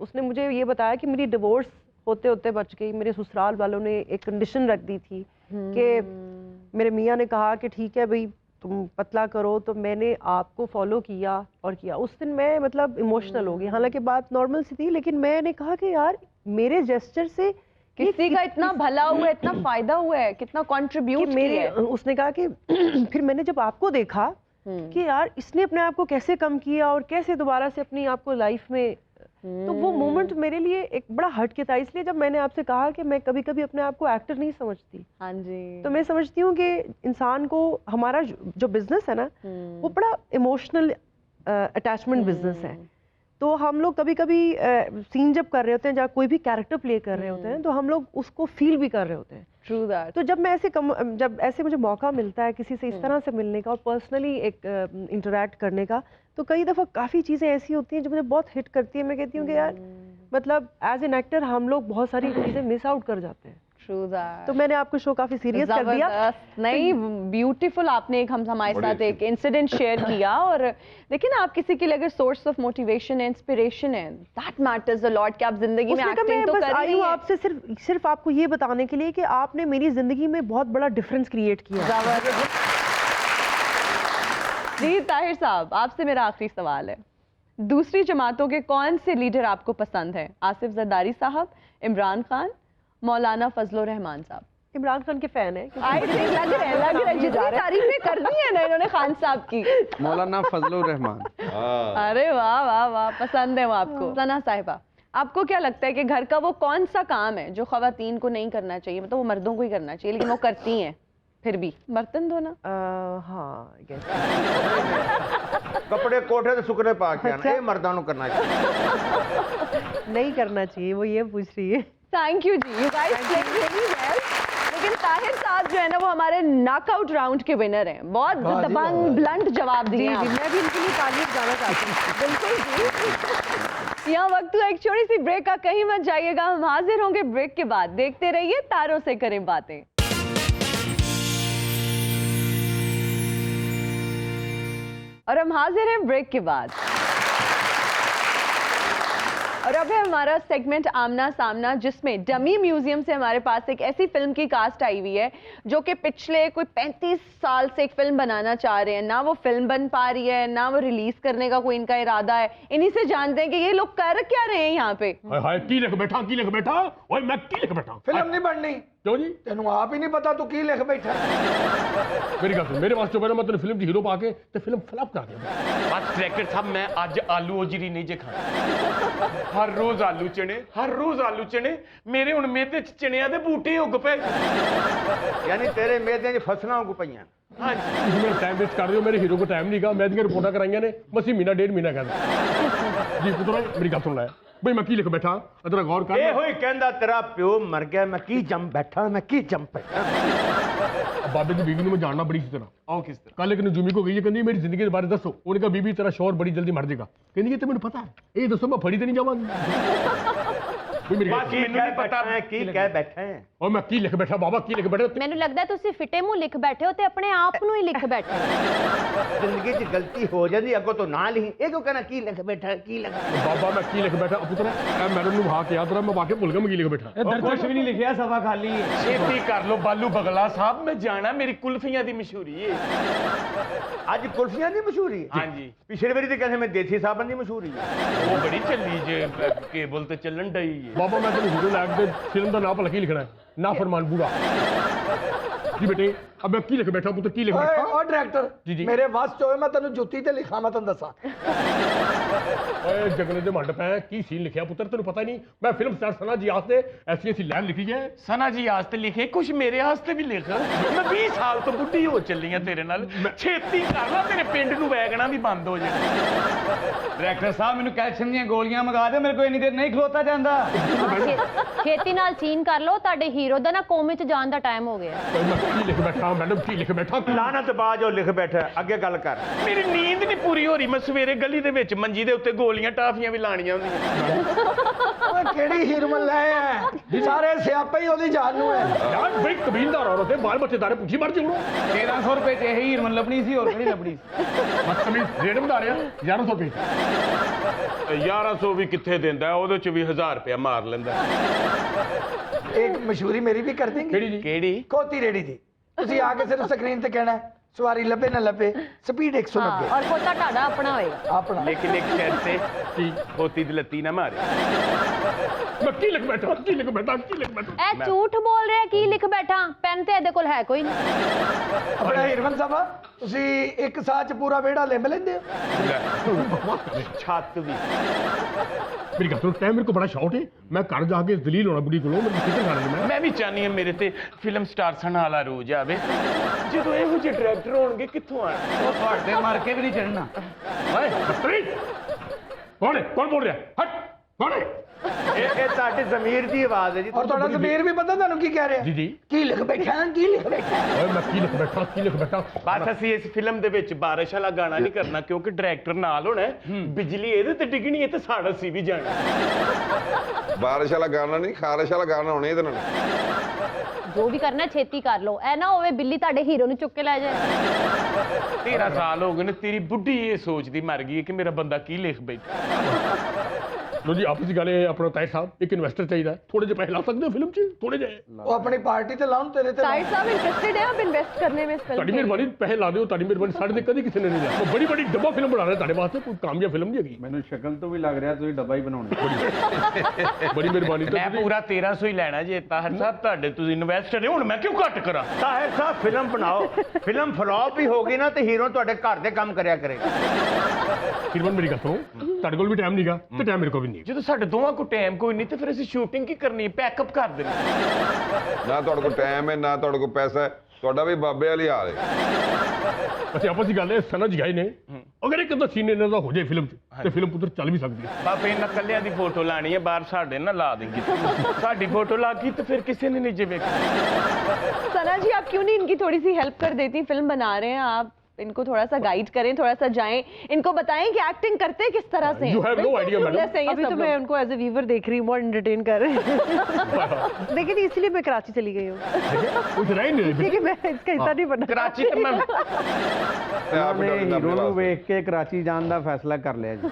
उसने मुझे ये बताया कि मेरी डिवोर्स होते होते बच गई। मेरे ससुराल वालों ने एक कंडीशन रख दी थी कि मेरे मियाँ ने कहा कि ठीक है भाई तुम पतला करो, तो मैंने आपको फॉलो किया और किया। उस दिन मैं मतलब इमोशनल हो गई, हालांकि बात नॉर्मल सी थी, लेकिन मैंने कहा कि यार मेरे जेस्चर से किसी का इतना भला हुआ है, इतना फायदा हुआ है, कितना कंट्रीब्यूट कि मेरे किया है। उसने कहा कि फिर मैंने जब आपको देखा कि यार इसने अपने आप को कैसे कम किया और कैसे दोबारा से अपनी आपको लाइफ में, तो वो मोमेंट मेरे लिए एक बड़ा हट के था। इसलिए जब मैंने आपसे कहा कि मैं कभी कभी अपने आप को एक्टर नहीं समझती, हाँ जी। तो मैं समझती हूँ कि इंसान को हमारा जो बिजनेस है ना वो बड़ा इमोशनल अटैचमेंट बिजनेस है। तो हम लोग कभी कभी सीन जब कर रहे होते हैं, जब कोई भी कैरेक्टर प्ले कर रहे होते हैं, तो हम लोग उसको फील भी कर रहे होते हैं। True that. तो जब मैं जब ऐसे मुझे मौका मिलता है किसी से इस तरह से मिलने का और पर्सनली एक इंटरेक्ट करने का, तो कई दफ़ा काफ़ी चीज़ें ऐसी होती हैं जो मुझे बहुत हिट करती है। मैं कहती हूँ कि यार मतलब एज एन एक्टर हम लोग बहुत सारी चीज़ें मिस आउट कर जाते हैं। True that. तो मैंने आपको शो काफ़ी सीरियस कर दिया। जबरदस्त। नहीं, ब्यूटीफुल। आपने एक हमारे साथ एक इंसिडेंट शेयर किया, और देखिए ना, आप किसी के लिए अगर सोर्स ऑफ मोटिवेशन है, इंस्पिरेशन है, दैट मैटर्स अ लॉट कि आप जिंदगी में उसने कहा एक्टिंग मैं तो बस कर आई रही हूँ हैं। आपसे सिर्फ आपको ये बताने के लिए कि आपने मेरी जिंदगी में बहुत बड़ा डिफरेंस क्रिएट किया। जबरदस्त। जी ताहिर साहब, आपसे मेरा आखिरी सवाल है, दूसरी जमातों के कौन से लीडर आपको पसंद है? आसिफ जरदारी साहब, इमरान खान, मौलाना फजलुर रहमान साहब? इमरान खान के फैन है। आई थिंक लग रहे हैं जितनी तारीफें कर दी है ना इन्होंने खान साहब की। मौलाना फजलुर रहमान। हाँ अरे वाह वाह वाह, पसंद है वो आपको। सना साहिबा, आपको क्या लगता है कि घर का वो कौन सा काम है जो खवातीन को नहीं करना चाहिए, मतलब वो मर्दों को ही करना चाहिए लेकिन वो करती हैं फिर भी? बर्तन धोना? हाँ, कपड़े कोठे से सुकने पा के आना, ये मर्दां को करना चाहिए। नहीं करना चाहिए, वो ये पूछ रही है। थैंक यू जी, you guys played really well. लेकिन ताहिर साहब जो है ना वो हमारे नॉकआउट राउंड के विनर हैं। बहुत दबंग ब्लंट जवाब दिए हैं। मैं भी इनके लिए तारीफ गाना चाहती हूँ। बिल्कुल जी। यहाँ वक्त हुआ एक छोटी सी ब्रेक का, कहीं मत जाइएगा, हम हाजिर होंगे ब्रेक के बाद। देखते रहिए तारों से करें बातें। और हम हाजिर हैं ब्रेक के बाद, और अब है हमारा सेगमेंट आमना सामना, जिसमें डमी म्यूजियम से हमारे पास एक ऐसी फिल्म की कास्ट आई हुई है जो कि पिछले कोई 35 साल से एक फिल्म बनाना चाह रहे हैं। ना वो फिल्म बन पा रही है, ना वो रिलीज करने का कोई इनका इरादा है। इन्हीं से जानते हैं कि ये लोग कर क्या रहे हैं यहाँ पे। हाय की लिख बैठा ओए मैं की लिख बैठा फिल्म नहीं बननी। क्यों जी? तेनू आप ही नहीं पता तू की लिख बैठा। मेरी गल सुन, मेरे वास्ते पहले मैं तेन फिल्म दी हीरो पा के ते फिल्म फ्लॉप करा दिया। आज डायरेक्टर साहब मैं आज आलू ओजरी नहीं जे खाना। हर रोज आलू चने मेरे हुण मेदे च चनिया दे बूटे उग पे। यानी तेरे मेदे च फसलां उग पईयां। हाँ जी, मेरा टाइम वेस्ट कर रहे हो, मेरे हीरो को टाइम नहीं गा। मैं रिपोर्टा कराइया ने मसी महीना 1.5 महीना कहता जी। पुत्रो मेरी गल सुन लै, ਬਈ ਮੈਂ ਕੀ ਲਿਖ ਬੈਠਾ ਅਦਰਾ ਗੌਰ ਕਰ ਇਹ ਹੋਈ ਕਹਿੰਦਾ ਤੇਰਾ ਪਿਓ ਮਰ ਗਿਆ ਮੈਂ ਕੀ ਜੰਮ ਬੈਠਾ ਮੈਂ ਕੀ ਜੰਮ ਬੈਠਾ ਬਾਬੇ ਦੀ ਬੀਵੀ ਨੂੰ ਮੈਂ ਜਾਣਨਾ ਬੜੀ ਸੀ ਤਰ੍ਹਾਂ ਉਹ ਕਿਸ ਤਰ੍ਹਾਂ? ਕੱਲ ਇੱਕ ਨੂੰ ਜੁਮੀ ਕੋ ਗਈ ਹੈ ਕਹਿੰਦੀ ਮੇਰੀ ਜ਼ਿੰਦਗੀ ਦੇ ਬਾਰੇ ਦੱਸੋ ਉਹਨੇ ਕਹਾ ਬੀਬੀ ਤੇਰਾ ਸ਼ੌਹਰ ਬੜੀ ਜਲਦੀ ਮਰ ਜਾਏਗਾ ਕਹਿੰਦੀ ਇਹ ਤੇ ਮੈਨੂੰ ਪਤਾ ਹੈ ਇਹ ਦੱਸੋ ਮੈਂ ਫੜੀ ਤੇ ਨਹੀਂ ਜਾਵਾਂਗੀ ਵੀ ਮੇਰੀ ਗੱਲ- ਕੀ ਕਹਿ ਬੈਠਾ ਹੈ ਕੀ ਕਹਿ ਬੈਠਾ ਹੈ ਉਹ ਮੈਂ ਕੀ ਲਿਖ ਬੈਠਾ ਬਾਬਾ ਕੀ ਲਿਖ ਬੈਠਾ ਮੈਨੂੰ ਲੱਗਦਾ ਤੁਸੀਂ ਫਿੱਟੇ ਮੂੰਹ ਲਿਖ ਬੈਠੇ ਹੋ ਤੇ ਆਪਣੇ ਆਪ ਨੂੰ ਹੀ ਲਿਖ ਬੈਠੇ ਹੋ। ਜ਼ਿੰਦਗੀ 'ਚ ਗਲਤੀ ਹੋ ਜਾਂਦੀ ਅੱਗੋਂ ਤੋਂ ਨਾ ਲਿਖੀ ਇਹ ਕਿਉਂ ਕਹਿਣਾ ਕੀ ਲਿਖ ਬੈਠਾ ਕੀ ਲਿਖ ਬਾਬਾ ਮੈਂ ਕੀ ਲਿਖ ਬੈਠਾ ਪੁੱਤਰ ਇਹ ਮੈਡਮ ਨੂੰ ਵਹਾ ਕੇ ਯਾਦ ਰਾ ਮੈਂ ਵਾਕਿਆ ਭੁੱਲ ਗਿਆ ਮੈਂ ਕੀ ਲਿਖ ਬੈਠਾ ਕੁਛ ਵੀ ਨਹੀਂ ਲਿਖਿਆ ਸਵਾ ਖਾਲੀ ਹੈ ਛੇਤੀ ਕਰ ਲੋ ਬਾਲੂ ਬਗਲਾ ਸਾਹਿਬ ਮੈਂ ਜਾਣਾ ਮੇਰੀ ਕੁਲਫੀਆਂ ਦੀ ਮਸ਼ਹੂਰੀ ਹੈ ਅੱਜ ਕੁਲਫੀਆਂ ਦੀ ਮਸ਼ਹੂਰੀ ਹੈ ਹਾਂਜੀ ਪਿਛਲੇ ਵਾਰੀ ਤੇ ਕਹਿੰਦੇ ਮੈਂ ਦੇਸੀ ਸਾਬਣ ਦੀ ਮਸ਼ਹੂਰੀ ਹੈ ਉਹ ਬੜੀ ਚੱਲੀ ਜੇ ਕੇਬਲ ਤੇ ਚੱਲਣ ਡਈ ਹੈ ਬਾਬਾ ਮੈਂ ਤੈਨੂੰ ਹੀਰੋ ਲੈਕ ਦੇ ਫਿਲਮ ਦਾ ਨਾਮ ਭਲਾ ਕੀ ਲਿਖਣਾ ਹੈ ਨਾ ਫਰਮਾਨ ਬੂੜਾ ਜੀ ਬੇਟੇ ਅਬ ਮੈਂ ਕੀ ਲਿਖ ਬੈਠਾ ਪੁੱਤਰ ਕੀ ਲਿਖ ਬੈਠਾ ਓਏ ਡਾਇਰੈਕਟਰ ਜੀ, ਜੀ। ਮੇਰੇ ਵਾਸ ਚ ਹੋਏ ਮੈਂ ਤੈਨੂੰ ਜੁੱਤੀ ਤੇ ਲਿਖਾਂ ਮੈਂ ਤੈਨੂੰ ਦੱਸਾਂ ਓਏ ਜਗਨੇ ਦੇ ਮੰਡ ਪੈ ਕੀ ਸੀਨ ਲਿਖਿਆ ਪੁੱਤਰ ਤੈਨੂੰ ਪਤਾ ਨਹੀਂ ਮੈਂ ਫਿਲਮ ਸਟਾਰ ਸਨਾ ਜੀ ਆਸਤੇ ਐਸੀ ਐਸੀ ਲਾਈਨ ਲਿਖੀ ਹੈ ਸਨਾ ਜੀ ਆਸਤੇ ਲਿਖੇ ਕੁਛ ਮੇਰੇ ਆਸਤੇ ਵੀ ਲਿਖ ਮੈਂ 20 ਸਾਲ ਤੋਂ ਬੁੱਢੀ ਹੋ ਚੱਲੀ ਆ ਤੇਰੇ ਨਾਲ ਛੇਤੀ ਕਰ ਲਾ ਤੇਰੇ ਪਿੰਡ ਨੂੰ ਵੈਗਣਾ ਵੀ ਬੰਦ ਹੋ ਜਾਣਾ ਡਾਇਰੈਕਟਰ ਸਾਹਿਬ ਮੈਨੂੰ ਕੈਲਸ਼ੀਅਮ ਦੀਆਂ ਗੋਲੀਆਂ ਮੰਗਾ ਦਿਓ ਮੇਰੇ ਕੋਲ ਇੰਨੀ ਦੇਰ ਨਹੀਂ ਖਲੋਤਾ ਜਾਂਦਾ ਛੇਤੀ ਨਾਲ ਸੀਨ ਕਰ ਲਓ ਤੁਹਾਡੇ ਹੀਰੋ ਦਾ ਨਾ ਕੋਮੇ 'ਚ ਜਾਣ ਦਾ ਟਾਈਮ ਹੋ ਗਿਆ ਓਏ ਮੈਂ ਕੀ ਲਿਖ ਬੈਠਾ ਮੈਡਮ ਕੀ ਲਿਖ ਬੈਠਾ ਲਾਨਤ ਬਾਜ ਉਹ ਲਿਖ ਬੈਠਾ ਅੱਗੇ ਗੱਲ ਕਰ ਮੇਰੀ ਨੀਂਦ ਨਹੀਂ ਪੂਰੀ ਹੋ ਰਹੀ ਮੈਂ ਸਵੇਰੇ ਗਲੀ ਦੇ ਵਿੱਚ ਮੰਜੀ ਦੇ ਉੱਤੇ ਗੋਲੀਆਂ ਟਾਫੀਆਂ ਵੀ ਲਾਣੀਆਂ ਹੁੰਦੀਆਂ ਓਏ ਕਿਹੜੀ ਹੀਰਮਨ ਲੈ ਆ ਸਾਰੇ ਸਿਆਪੇ ਹੀ ਉਹਦੀ ਜਾਨ ਨੂੰ ਹੈ ਯਾਰ ਬਈ ਕਬੀਲਦਾਰ ਔਰਤ ਹੈ ਬਾਲ ਬੱਚੇ ਦਾਰੇ ਪੁੱਛੀ ਮਰ ਜਿਉਣੋ 1300 ਰੁਪਏ 'ਚ ਇਹ ਹੀਰਮਨ ਲੱਭਣੀ ਸੀ ਹੋਰ ਕਿਹੜੀ ਲੱਭਣੀ ਸੀ ਬਸ ਕਮੀ ਰੇਟ ਵਧਾ ਰਿਹਾ 1100 ਰੁਪਏ 1100 ਵੀ ਕਿੱਥੇ ਦਿੰਦਾ ਉਹਦੇ ਚ ਵੀ 1000 ਰੁਪਇਆ ਮਾਰ ਲੈਂਦਾ ਇੱਕ ਮਸ਼ਹੂਰੀ ਮੇਰੀ ਵੀ ਕਰ ਦੇਂਗੇ ਕਿਹੜੀ ਜੀ ਕਿਹੜੀ ਖੋਤੀ ਰੇੜੀ ਦੀ ਤੁਸੀਂ ਆ ਕੇ ਸਿਰਫ ਸਕਰੀਨ ਤੇ ਕਹਿਣਾ ਸਵਾਰੀ ਲੱਭੇ ਨਾ ਲੱਭੇ ਸਪੀਡ 190 ਹਾਂ ਔਰ ਖੋਤਾ ਤੁਹਾਡਾ ਆਪਣਾ ਹੋਏਗਾ ਆਪਣਾ ਲੇਕਿਨ ਇੱਕ ਸ਼ਰਤ ਤੇ ਕੀ ਹੋਤੀ ਦੀ ਲੱਤੀ ਨਾ ਮਾਰੇ ਮੈਂ ਕੀ ਲਿਖ ਬੈਠਾ ਕੀ ਲਿਖ ਬੈਠਾ ਕੀ ਲਿਖ ਬੈਠਾ ਇਹ ਝੂਠ ਬੋਲ ਰਿਹਾ ਕੀ ਲਿਖ ਬੈਠਾ ਪੈਨ ਤੇ ਇਹਦੇ ਕੋਲ ਹੈ ਕੋਈ ਨਹੀਂ ਆਪਣਾ ਹੀਰਮਨ ਸਾਹਿਬ ਤੁਸੀਂ ਇੱਕ ਸਾਹ ਚ ਪੂਰਾ ਵਿਹੜਾ ਲਿੰਬ ਲੈਂਦੇ ਹੋ ਛੱਤ ਵੀ ਮੇਰੀ ਗੱਲ ਸੁਣ ਟਾਈਮ ਮੇਰੇ ਕੋ ਬੜਾ ਸ਼ਾਰਟ ਹੈ ਮੈਂ ਘਰ ਜਾ ਕੇ ਦਲੀਲ ਹੋਣਾ ਬੁੜੀ ਕੋਲੋਂ ਮੈਨੂੰ ਕਿੱਥੇ ਖਾਣਾ ਮੈਂ ਮੈਂ ਵੀ ਚਾਹਨੀ ਹਾਂ ਮੇਰੇ ਤੇ ਫਿਲਮ ਸਟਾਰ ਸਨ ਵਾਲਾ ਰੋਜ਼ ਆਵੇ ਜਦੋਂ ਇਹੋ ਜਿਹੇ ਡਾਇਰੈਕਟਰ ਹੋਣਗੇ ਕਿੱਥੋਂ ਆਣ ਉਹ ਤੁਹਾਡੇ ਮਾਰ ਕੇ ਵੀ ਨਹੀਂ ਚੜਨਾ ਓਏ ਬਸਤਰੀ ਕੌਣ ਬੋਲ ਰਿਹਾ ਹਟ ਕੌਣ ਹੈ ਇਹ ਤੁਹਾਡੀ ਜ਼ਮੀਰ ਦੀ ਆਵਾਜ਼ ਹੈ ਜੀ ਔਰ ਤੁਹਾਡਾ ਜ਼ਮੀਰ ਵੀ ਪਤਾ ਤੁਹਾਨੂੰ ਕੀ ਕਹਿ ਰਿਹਾ ਜੀ ਜੀ ਕੀ ਲਿਖ ਬੈਠਾ ਕੀ ਲਿਖ ਬੈਠਾ ਓਏ ਮੈਂ ਕੀ ਲਿਖ ਬੈਠਾ ਕੀ ਲਿਖ ਬੈਠਾ ਬਸ ਅਸੀਂ ਇਸ ਫਿਲਮ ਦੇ ਵਿੱਚ ਬਾਰਿਸ਼ ਵਾਲਾ ਗਾਣਾ ਨਹੀਂ ਕਰਨਾ ਕਿਉਂਕਿ ਡਾਇਰੈਕਟਰ ਨਾਲ ਹੋਣਾ ਬਿਜਲੀ ਇਹਦੇ ਤੇ ਡਿੱਗਣੀ ਹੈ ਤੇ ਸਾਡਾ ਸੀ ਵੀ ਜਾਣਾ ਬਾਰਿਸ਼ ਵਾਲਾ ਗਾਣਾ ਨਹੀਂ ਖਾਰਿਸ਼ ਵਾਲਾ ਗਾਣਾ ਹੋਣਾ ਇਹਦੇ ਨਾਲ ਜੋ ਵੀ ਕਰਨਾ ਛੇਤੀ ਕਰ ਲਓ ਐ ਨਾ ਹੋਵੇ ਬਿੱਲੀ ਤੁਹਾਡੇ ਹੀਰੋ ਨੂੰ ਚੁੱਕ ਕੇ ਲੈ ਜਾਏ 13 ਸਾਲ ਹੋ ਗਏ ਨੇ ਤੇਰੀ ਬੁੱਢੀ ਇਹ ਸੋਚਦੀ ਮਰ ਗਈ ਹੈ ਕਿ ਮੇਰਾ ਬੰਦਾ ਕੀ ਲਿਖ ਬੈਠਾ ਲੋ ਜੀ ਆਪਸ ਦੀ ਗੱਲ ਹੈ ਆਪਣਾ ਤਾਇਰ ਸਾਹਿਬ ਇੱਕ ਇਨਵੈਸਟਰ ਚਾਹੀਦਾ ਥੋੜੇ ਜਿਹੇ ਪੈਸੇ ਲਾ ਸਕਦੇ ਹੋ ਫਿਲਮ 'ਚ ਥੋੜੇ ਜਿਹੇ ਉਹ ਆਪਣੀ ਪਾਰਟੀ ਤੇ ਲਾਉਣ ਤੇਰੇ ਤੇ साहिर साहब इंटरेस्टेड है आप इन्वेस्ट करने में इस फिल्म ਤੁਹਾਡੀ के लिए? ਮਿਹਰਬਾਨੀ ਪੈਸੇ ਲਾ ਦਿਓ ਤੁਹਾਡੀ ਮਿਹਰਬਾਨੀ ਸਾਡੇ ਤੇ ਕਦੀ ਕਿਸੇ ਨੇ ਨਹੀਂ ਲਾਇਆ ਉਹ ਬੜੀ ਬੜੀ ਡੱਬਾ ਫਿਲਮ ਬਣਾ ਰਹੇ ਤੁਹਾਡੇ ਵਾਸਤੇ ਕੋਈ ਕਾਮਯਾਬ ਫਿਲਮ ਨਹੀਂ ਹੈਗੀ ਮੈਨੂੰ ਸ਼ਕਲ ਤੋਂ ਵੀ ਲੱਗ ਰਿਹਾ ਤੁਸੀਂ ਡੱਬਾ ਹੀ ਬਣਾਉਣਾ ਬੜੀ ਮਿਹਰਬਾਨੀ ਮੈਂ ਪੂਰਾ 1300 ਹੀ ਲੈਣਾ ਜੇ ਤਾਹਰ ਸਾਹਿਬ ਤੁਹਾਡੇ ਤੁਸੀਂ ਇਨਵੈਸਟਰ ਹੋ ਹੁਣ ਮੈਂ ਕਿਉਂ ਘੱਟ ਕਰਾਂ ਤਾਹਿਰ ਸਾਹਿਬ ਫਿਲਮ ਬਣਾਓ ਫਿਲਮ ਫਲॉप ਵੀ ਹੋਗੀ ਨਾ ਤੇ ਹੀਰੋ ਤੁਹਾਡੇ ਘਰ ਦੇ ਕੰਮ ਕਰਿਆ ਕਰੇਗਾ ਕਿਰਵਨ ਮੇਰੀ ਗੱਲ ਸੁਣੋ ਤੁਹਾਡੇ ਕੋਲ ਵੀ ਟਾਈਮ ਨਹੀਂਗਾ ਤੇ ਟਾਈਮ ਮੇਰੇ ਕੋਲ ਵੀ ਨਹੀਂ ਜਦੋਂ ਸਾਡੇ ਦੋਵਾਂ ਕੋਲ ਟਾਈਮ ਕੋਈ ਨਹੀਂ ਤੇ ਫਿਰ ਅਸੀਂ ਸ਼ੂਟਿੰਗ ਕੀ ਕਰਨੀ ਹੈ ਪੈਕਅਪ ਕਰ ਦੇਣਾ ਨਾ ਤੁਹਾਡੇ ਕੋਲ ਟਾਈਮ ਹੈ ਨਾ ਤੁਹਾਡੇ ਕੋਲ ਪੈਸਾ ਹੈ ਤੁਹਾਡਾ ਵੀ ਬਾਬੇ ਵਾਲੀ ਹਾਲ ਹੈ ਅਸੀਂ ਆਪਸ ਦੀ ਗੱਲ ਹੈ ਸਨਜ ਗਏ ਨੇ ਅਗਰ ਇੱਕ ਅੱਧਾ ਸੀਨ ਇਹਨਾਂ ਦਾ ਹੋ ਜਾਏ ਫਿਲਮ 'ਚ ਤੇ ਫਿਲਮ ਉਧਰ ਚੱਲ ਵੀ ਸਕਦੀ ਹੈ ਬਾਬੇ ਇਹਨਾਂ ਕੱਲਿਆਂ ਦੀ ਫੋਟੋ ਲਾਣੀ ਹੈ ਬਾਹਰ ਸਾਡੇ ਨਾ ਲਾ ਦੇਂਗੇ ਸਾਡੀ ਫੋਟੋ ਲਾ ਕੇ ਤੇ ਫਿਰ ਕਿਸੇ ਨੇ ਨਹੀਂ ਜੇ ਵੇਖੀ सना जी आप क्यों नहीं इनकी थोड़ी सी हेल्प कर देती फिल्म बना रहे हैं आप इनको थोड़ा सा गाइड करें थोड़ा सा जाएं इनको बताएं कि एक्टिंग करते किस तरह से You have no बिल्कुल idea, madam. clueless हैं ये अभी सब तो मैं लोग। उनको एज ए व्यूवर देख रही हूँ बहुत एंटरटेन कर रहे हैं लेकिन इसलिए मैं कराची चली गई हूँ ਕੁਝ ਰਹਿ ਨਹੀਂ ਰਿਹਾ क्योंकि मैं इसका हिस्सा नहीं बना ਕਰਾਚੀ ਤੇ ਮੈਂ ਤੇ ਆਪ ਹੀ ਡਰਦੇ ਆਪਣੇ ਹੀਰੋ ਨੂੰ ਵਾਸਤੇ। ਵੇਖ ਕੇ ਕਰਾਚੀ ਜਾਣ ਦਾ ਫੈਸਲਾ ਕਰ ਲਿਆ ਜੀ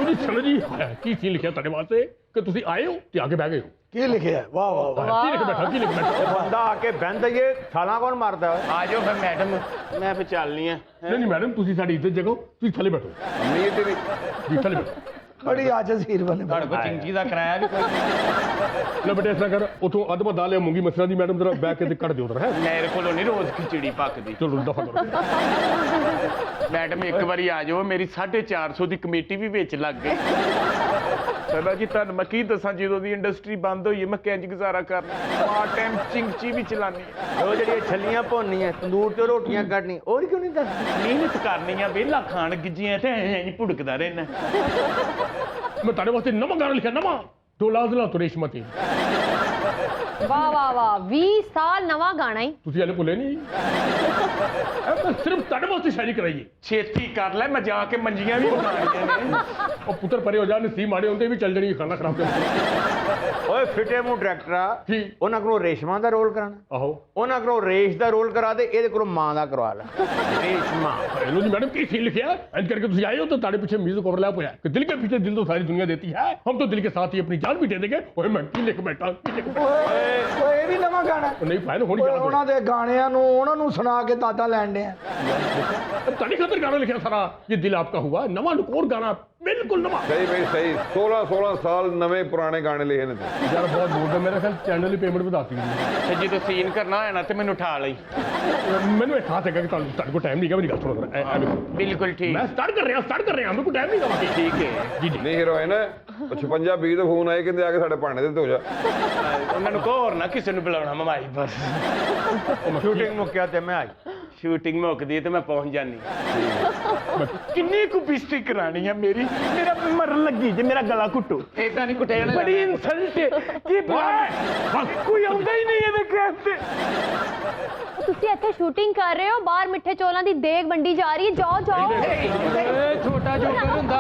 ਜੀ ਸਨਜ ਜੀ ਕੀ ਸੀਨ ਲਿਖਿਆ ਤੁਹਾਡੇ ਵਾਸਤੇ ਕਿ ਤੁਸੀਂ ਆਏ ਹੋ ਤੇ ਆ ਕੇ ਬਹਿ ਗਏ ਹੋ ਕੀ ਲਿਖਿਆ ਵਾਹ ਵਾਹ ਵਾਹ ਕੀ ਲਿਖ ਬੈਠਾ ਕੀ ਲਿਖ ਬੈਠਾ ਇਹ ਬੰਦਾ ਆ ਕੇ ਬਹਿੰਦਾ ਹੀ ਇਹ ਛਾਲਾਂ ਕੌਣ ਮਾਰਦਾ ਹੈ ਆ ਜਾਓ ਫਿਰ ਮੈਡਮ ਮੈਂ ਫਿਰ ਚੱਲਨੀ ਆ ਨਹੀਂ ਮੈਡਮ ਤੁਸੀਂ ਸਾਡੀ ਇੱਜ਼ਤ ਜਗੋ ਤੁਸੀਂ ਥੱਲੇ ਬੈਠੋ ਅੰਮੀ ਇਹ ਤੇਰੀ ਜੀ ਥੱਲੇ ਬੈਠੋ ਬੜੀ ਆਜਜ਼ ਹੀਰਮਨ ਤੁਹਾਡੇ ਹੈ ਕੋਲ ਚਿੰਗੀ ਦਾ ਕਿਰਾਇਆ ਵੀ ਕੋਈ ਲੈ ਬੇਟੇ ਇਸ ਤਰ੍ਹਾਂ ਕਰ ਉਥੋਂ ਅਦਮਾ ਦਾਲ ਲਿਆ ਮੂੰਗੀ ਮਸਰਾ ਦੀ ਮੈਡਮ ਜਰਾ ਬੈਠ ਕੇ ਤੇ ਕੱਢ ਦਿਓ ਉਧਰ ਹੈ ਮੇਰੇ ਕੋਲੋਂ ਨਹੀਂ ਰੋਜ਼ ਖਿਚੜੀ ਪੱਕਦੀ ਚਲੋ ਦਫਾ ਕਰੋ ਮੈਡਮ ਇੱਕ ਵਾਰੀ ਆ ਜਾਓ ਮੇਰੀ 450 ਦੀ ਕਮੇਟੀ ਵੀ ਵਿੱਚ ਲੱਗ ਗਈ ਸਦਾ ਜੀ ਤੁਹਾਨੂੰ ਮੈਂ ਕੀ ਦੱਸਾਂ ਜਦੋਂ ਦੀ ਇੰਡਸਟਰੀ ਬੰਦ ਹੋਈ ਹੈ ਮੈਂ ਕਿੰਜ ਗੁਜ਼ਾਰਾ ਕਰਨਾ ਪਾਰਟ ਟਾਈਮ ਚਿੰਗਚੀ ਵੀ ਚਲਾਨੀ ਹੈ ਉਹ ਜਿਹੜੀਆਂ ਛੱਲੀਆਂ ਭੁੰਨੀਆਂ ਤੰਦੂਰ ਤੇ ਰੋਟੀਆਂ ਕੱਢਣੀ ਹੋਰ ਕਿਉਂ ਨਹੀਂ ਦੱਸਦੀ ਮਿਹਨਤ ਕਰਨੀ ਆ ਵਿਹਲਾ ਖਾਣ ਗਿੱਜੀਆਂ ਤੇ ਐਂ ਭੁੜਕਦਾ ਰਹਿਣਾ मैं तारे वास्ते नवा गाना लिखा, नवा डोलाजला तो रेशमती। वाह वाह वाह 20 साल नवा गाना ही ਤੁਸੀਂ ਹਲੇ ਭੁੱਲੇ ਨਹੀਂ ਮੈਂ ਸਿਰਫ ਤੁਹਾਡੇ ਵਾਸਤੇ ਸ਼ਾਇਰੀ ਕਰਾਈਏ। ਛੇਤੀ ਕਰ ਲੈ, ਮੈਂ ਜਾ ਕੇ ਮੰਜੀਆਂ ਵੀ ਬਣਾਉਣੀਆਂ ਨੇ। ਉਹ ਪੁੱਤਰ ਪਰੇ ਹੋ ਜਾ, ਨਸੀਬ ਮਾੜੇ ਹੁੰਦੇ ਵੀ ਚੱਲ ਜਣੀ ਖਾਣਾ ਖਰਾਬ ਕਰ। ਓਏ ਫਿੱਟੇ ਮੂੰਹ ਡਾਇਰੈਕਟਰਾ, ਜੀ ਉਹਨਾਂ ਕੋਲੋਂ ਰੇਸ਼ਮਾ ਦਾ ਰੋਲ ਕਰਾਣਾ, ਆਹੋ ਉਹਨਾਂ ਕੋਲੋਂ ਰੇਸ਼ ਦਾ ਰੋਲ ਕਰਾ ਦੇ, ਇਹਦੇ ਕੋਲੋਂ ਮਾਂ ਦਾ ਕਰਵਾ ਲੈ। ਰੇਸ਼ਮਾ हेलो जी मैडम, की लिखा एंड करके तुम आए हो तो ताड़े पीछे म्यूजिक ओवरलैप होया कि दिल के पीछे दिल तो सारी दुनिया देती है, हम तो दिल के साथ ही अपनी जान भी दे देंगे। ओए मैं की लिख बैठा, की लिख बैठा। ਓਏ ਇਹ ਵੀ ਨਵਾਂ ਗਾਣਾ नहीं फाइन होनी ਓਏ जाना ਉਹਨਾਂ ਦੇ ਗਾਣਿਆਂ ਨੂੰ ਉਹਨਾਂ ਨੂੰ ਸੁਣਾ ਕੇ ਦਾਦਾ ਲੈਣ ਦੇ ਆ। ताड़ी खातर गाना लिखा सारा, ये दिल आपका हुआ नवा नकोर गाना, बिल्कुल नवा। सही भाई सही, 16 साल नवे पुराने गाने लिखे ने तू। यार बहुत बोल रहा, मेरा ख्याल चैनल की पेमेंट ਵਧਾਤੀ है। ਤੇ ਜਦੋਂ ਸੀਨ ਕਰਨਾ ਹੋਇਆ ਨਾ ਤੇ ਮੈਨੂੰ ਉਠਾ ਲਈ। ਮੈਨੂੰ ਇਹ ਖਾਸ ਹੈਗਾ ਕਿ ਤੁਹਾਡੇ ਕੋਲ ਟਾਈਮ ਨਹੀਂ ਹੈਗਾ, ਮੇਰੀ ਗੱਲ ਸੁਣੋ ਜਰਾ। ਬਿਲਕੁਲ ਠੀਕ। ਮੈਂ ਸਟਾਰਟ ਕਰ ਰਿਹਾ ਮੇਰੇ ਕੋਲ ਟਾਈਮ ਨਹੀਂ ਹੈਗਾ। ਠੀਕ ਹੈ ਜੀ ਜੀ। ਨਹੀਂ ਹੀਰੋਇਨ 56-20 ਦੇ ਫੋਨ ਆਏ, ਕਹਿੰਦੇ ਆ ਕੇ ਸਾਡੇ ਭਾਣੇ ਦੇ ਤੇ ਹੋ ਜਾ। ਉਹਨਾਂ ਨੂੰ ਕਹੋ ਹੋਰ ਨਾ ਕਿਸੇ ਨੂੰ ਬੁਲਾਉਣਾ ਮਮਾਈ ਬਸ। ਸ਼ੂਟਿੰਗ ਮੁੱਕਿਆ ਤੇ ਮੈਂ ਆਈ। ਸ਼ੂਟਿੰਗ ਮੁੱਕਦੀ ਹੈ ਤੇ ਮੈਂ ਪਹੁੰਚ ਜਾਨੀ। ਕਿੰਨੀ ਕੁ ਬਿਸਤੀ ਕਰਾਣੀ ਆ ਮੇਰੀ, ਮੇਰਾ ਮਰਨ ਲੱਗੀ ਜੇ ਮੇਰਾ ਗਲਾ ਘੁੱਟੋ। ਏਦਾਂ ਨਹੀਂ ਕੁੱਟਿਆ ਜਾਣਾ। ਬੜੀ ਇਨਸਲਟ ਕੀ ਬਾਤ, ਕੋਈ ਆਉਂਦਾ ਹੀ ਨਹੀਂ ਇਹਦੇ ਕਹਿਣ ਤੇ। ਤੁਸੀਂ ਇੱਥੇ ਸ਼ੂਟਿੰਗ ਕਰ ਰਹੇ ਹੋ, ਬਾਹਰ ਮਿੱਠੇ ਚੌਲਾਂ ਦੀ ਦੇਗ ਵੰਡੀ ਜਾ ਰਹੀ ਹੈ, ਜਾਓ ਜਾਓ। ਛੋਟਾ ਜੋਕਰ ਹੁੰਦਾ।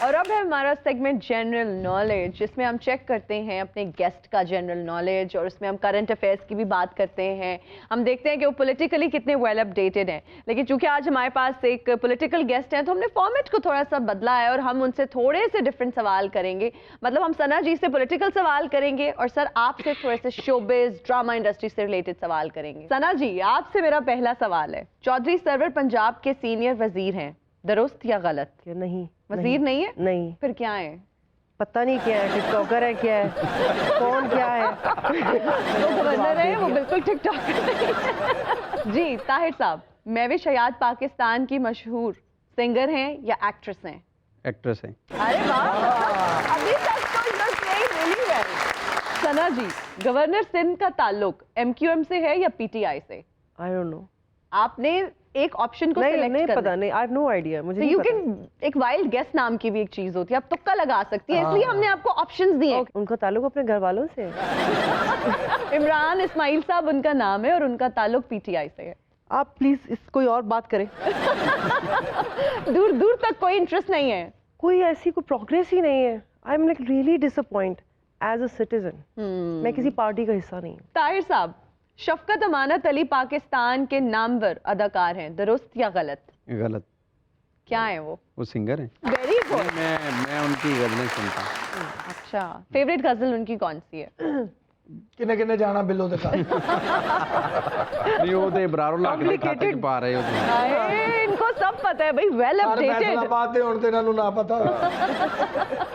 और अब है हमारा सेगमेंट जनरल नॉलेज, जिसमें हम चेक करते हैं अपने गेस्ट का जनरल नॉलेज और उसमें हम करंट अफेयर्स की भी बात करते हैं। हम देखते हैं कि वो पॉलिटिकली कितने वेल अपडेटेड हैं। लेकिन चूंकि आज हमारे पास एक पॉलिटिकल गेस्ट हैं तो हमने फॉर्मेट को थोड़ा सा बदला है और हम उनसे थोड़े से डिफरेंट सवाल करेंगे। मतलब हम सना जी से पॉलिटिकल सवाल करेंगे और सर आपसे थोड़े से शोबिज ड्रामा इंडस्ट्री से रिलेटेड सवाल करेंगे। सना जी, आपसे मेरा पहला सवाल है, चौधरी सरवर पंजाब के सीनियर वजीर हैं, दुरुस्त या गलत? नहीं, वजीर नहीं है? नहीं, फिर क्या है? पता नहीं क्या है, टिकटॉकर है क्या है, कौन क्या है। वो गवर्नर है, वो बिल्कुल टिकटॉकर जी। ताहिर साहब, महविश हयात पाकिस्तान की मशहूर सिंगर हैं या एक्ट्रेस हैं? एक्ट्रेस है। अरे वाह, अभी तक तो you're playing really well। Sana ji, governor Sindh का ताल्लुक MQM से है या PTI से? I don't know. आपने एक ऑप्शन को नहीं सिलेक्ट नहीं करना पता, नहीं, आई हैव नो आइडिया, मुझे नहीं यू पता। कैन, एक वाइल्ड गेस नाम की भी एक चीज होती है, आप तुक्का लगा सकती है, इसलिए हमने आपको ऑप्शंस दिए। उनका ताल्लुक अपने घर वालों से है। इमरान इस्माइल साहब उनका नाम है और उनका ताल्लुक PTI से है। आप प्लीज इस कोई और बात करें। दूर दूर तक कोई इंटरेस्ट नहीं है। कोई ऐसी कोई प्रोग्रेस ही नहीं है। I am like really disappoint as a citizen. मैं किसी पार्टी का हिस्सा नहीं हूँ। ताहिर साहब, शफकत अमानत अली पाकिस्तान के नामवर अदाकार हैं, दुरुस्त या गलत? गलत। क्या है वो? वो सिंगर है। Very good. मैं उनकी गजलें सुनता हूँ। अच्छा, फेवरेट गजल उनकी कौन सी है? किन्ने किन्ने जाना बिल्लो दे घर। नहीं वो तो इब्रारुल हक दे खाते च पा रहे हो तुम। अरे, इनको सब पता है भाई, वेल सारे अपडेटेड। फैसलाबाद दे हुण ते इन्हां नूं ना पता।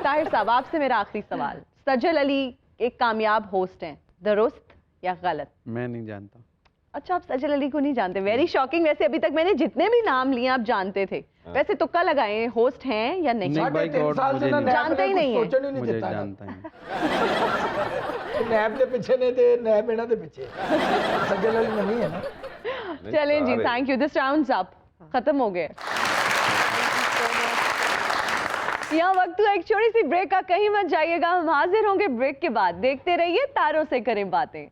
ताहिर साहब, आपसे मेरा आखिरी सवाल, सजल अली एक कामयाब होस्ट हैं, दुरुस्त या गलत? मैं नहीं जानता। अच्छा, आप सजल अली को नहीं जानते? Very shocking. वैसे अभी तक मैंने जितने भी नाम लिए आप जानते थे। वैसे तुक्का लगाए, होस्ट हैं या नहीं? नहीं भाई, 3.5 साल से ना मुझे नैब जानते ही ने नहीं कुछ है। सोचण ही नहीं मुझे दिता। जानता है। नैब दे पीछे ने ते नैब इन्हां दे पीछे। सज्जल अली नहीं है ना। चलें जी, thank you, this rounds up, खत्म हो गए। यहाँ वक्त हुआ एक छोटी सी ब्रेक का, कहीं मत जाइएगा, हम हाजिर होंगे ब्रेक के बाद। देखते रहिए तारों से करें बातें।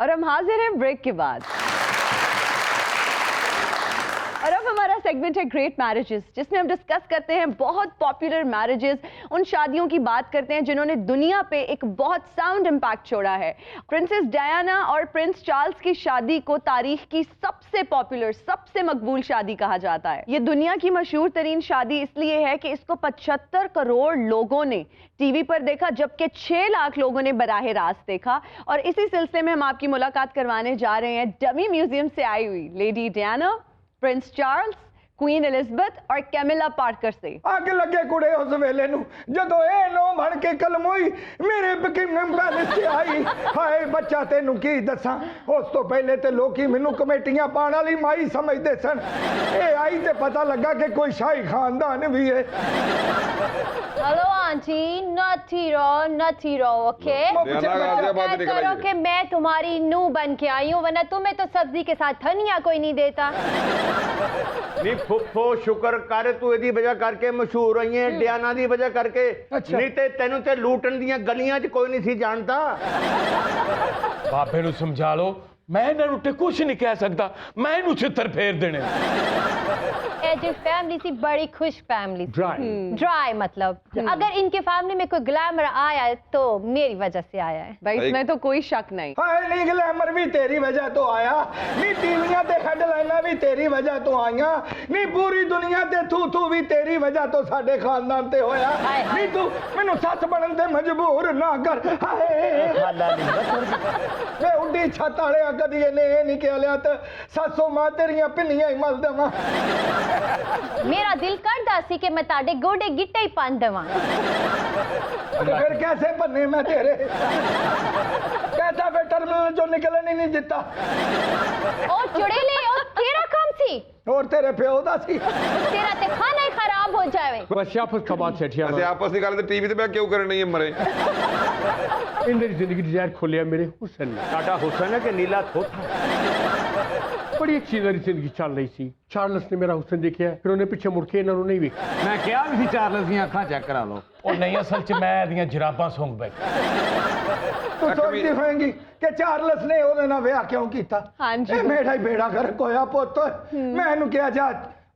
और हम हाजिर हैं ब्रेक के बाद। और अब हमारा सेगमेंट है ग्रेट मैरिजेस, जिसमें हम डिस्कस करते हैं बहुत पॉपुलर मैरिजेस, उन शादियों की बात करते हैं जिन्होंने दुनिया पे एक बहुत साउंड इम्पैक्ट छोड़ा है। प्रिंसेस डायना और प्रिंस चार्ल्स की शादी को तारीख की सबसे पॉपुलर, सबसे मकबूल शादी कहा जाता है। ये दुनिया की मशहूर तरीन शादी इसलिए है कि इसको 75 करोड़ लोगों ने टीवी पर देखा, जबकि 6 लाख लोगों ने बराह रास्त देखा। और इसी सिलसिले में हम आपकी मुलाकात करवाने जा रहे हैं डमी म्यूजियम से आई हुई lady Diana, Prince Charles, queen Elizabeth और कैमिला पार्कर से। ਅੱਗ ਲੱਗੇ ਕੁੜੇ ਉਸ ਵੇਲੇ ਨੂੰ ਜਦੋਂ ਇਹ ਨੋ ਬਣ ਕੇ ਕਲਮੋਈ ਮੇਰੇ ਬਕਿੰਗਮ ਪੈਲੇਸ ਤੇ ਆਈ। ਹਾਏ ਬੱਚਾ ਤੈਨੂੰ ਕੀ ਦੱਸਾਂ, ਉਸ ਤੋਂ ਪਹਿਲੇ ਤੇ ਲੋਕੀ ਮੈਨੂੰ ਕਮੇਟੀਆਂ ਪਾਉਣ ਵਾਲੀ ਮਾਈ ਸਮਝਦੇ ਸਨ। ਇਹ ਆਈ ਤੇ ਪਤਾ ਲੱਗਾ ਕਿ ਕੋਈ ਸ਼ਾਹੀ ਖਾਨਦਾਨ ਵੀ ਹੈ। हेलो आंटी, नथी रहो, ओके? करो कि मैं तुम्हारी नूह बन के आई हूँ, वरना तुम्हें तो सब्जी के साथ धनिया कोई नहीं देता। नी फुफ्फो शुक्र कर तू एदी वजह करके मशहूर होई है, डियाना दी वजह करके। नहीं ते तेनू ते लूटन दियां गलियां च कोई नहीं सी जानता। बाबे नू समझा लो, मैं इन्हां नू ते कुछ नहीं कह सकता, मैं इनू छित्तर फेर देने। ए जो फैमिली थी बड़ी खुश फैमिली थी। ड्राई मतलब अगर इनके फैमिली में कोई ग्लैमर आया है तो मेरी वजह से आया है। भाई इसमें तो कोई शक नहीं। हाय नी ग्लैमर भी तेरी वजह तो आया, नी टीवियां ते हेडलाइनां भी तेरी वजह तो आईयां, नी पूरी दुनिया ते तू भी तेरी वजह तो साडे खानदान ते होया। नी तू मैनू सच बनन ते मजबूर ना कर। मैं उड्डी छत वाले कदी इन्हें ये नहीं कह लिया तो सासो मां तेरियां पिन्नियां ही मल देवां। मेरा दिल करदा सी कि मैं ताडे गोडे गिट्टे ही पन देवां। तो फिर कैसे बने मैं तेरे? कहता फिर टर्मिनल जो निकलने नहीं देता। ओ चुड़ैले, ओ तेरा काम सी और तेरे प्यो दा सी। तेरा ते खाना ही खराब हो जावे। बस आपस का बात सेठिया ਅਸੀਂ ਆਪਸ ਦੀ ਗੱਲ ਤੇ ਟੀਵੀ ਤੇ ਮੈਂ ਕਿਉਂ ਕਰਨੀ ਹੈ ਮਰੇ। इन मेरी जिंदगी दी जहर खोलिया मेरे हुसन ने। साडा हुसन है कि नीला थोथा? बड़ी अच्छी मेरी जिंदगी चल रही थी। चार्लस ने मेरा हुसन देखा, फिर उन्हें पीछे मुड़ के इन्होंने नहीं देखा। मैं क्या भी चार्लस दी अखां चेक करा लो। ओ नहीं, असल च मैं एदियां जराबां सुंघ बैठा। तू सोचती होएगी कि चार्लस ने ਉਹਦੇ ਨਾਲ ਵਿਆਹ ਕਿਉਂ ਕੀਤਾ? ਹਾਂਜੀ। ਇਹ ਮੇਰਾ ਹੀ ਬੇੜਾ ਗਰਕ ਹੋਇਆ ਪੁੱਤ। ਮੈਂ ਇਹਨੂੰ ਕਿਹਾ ਜਾ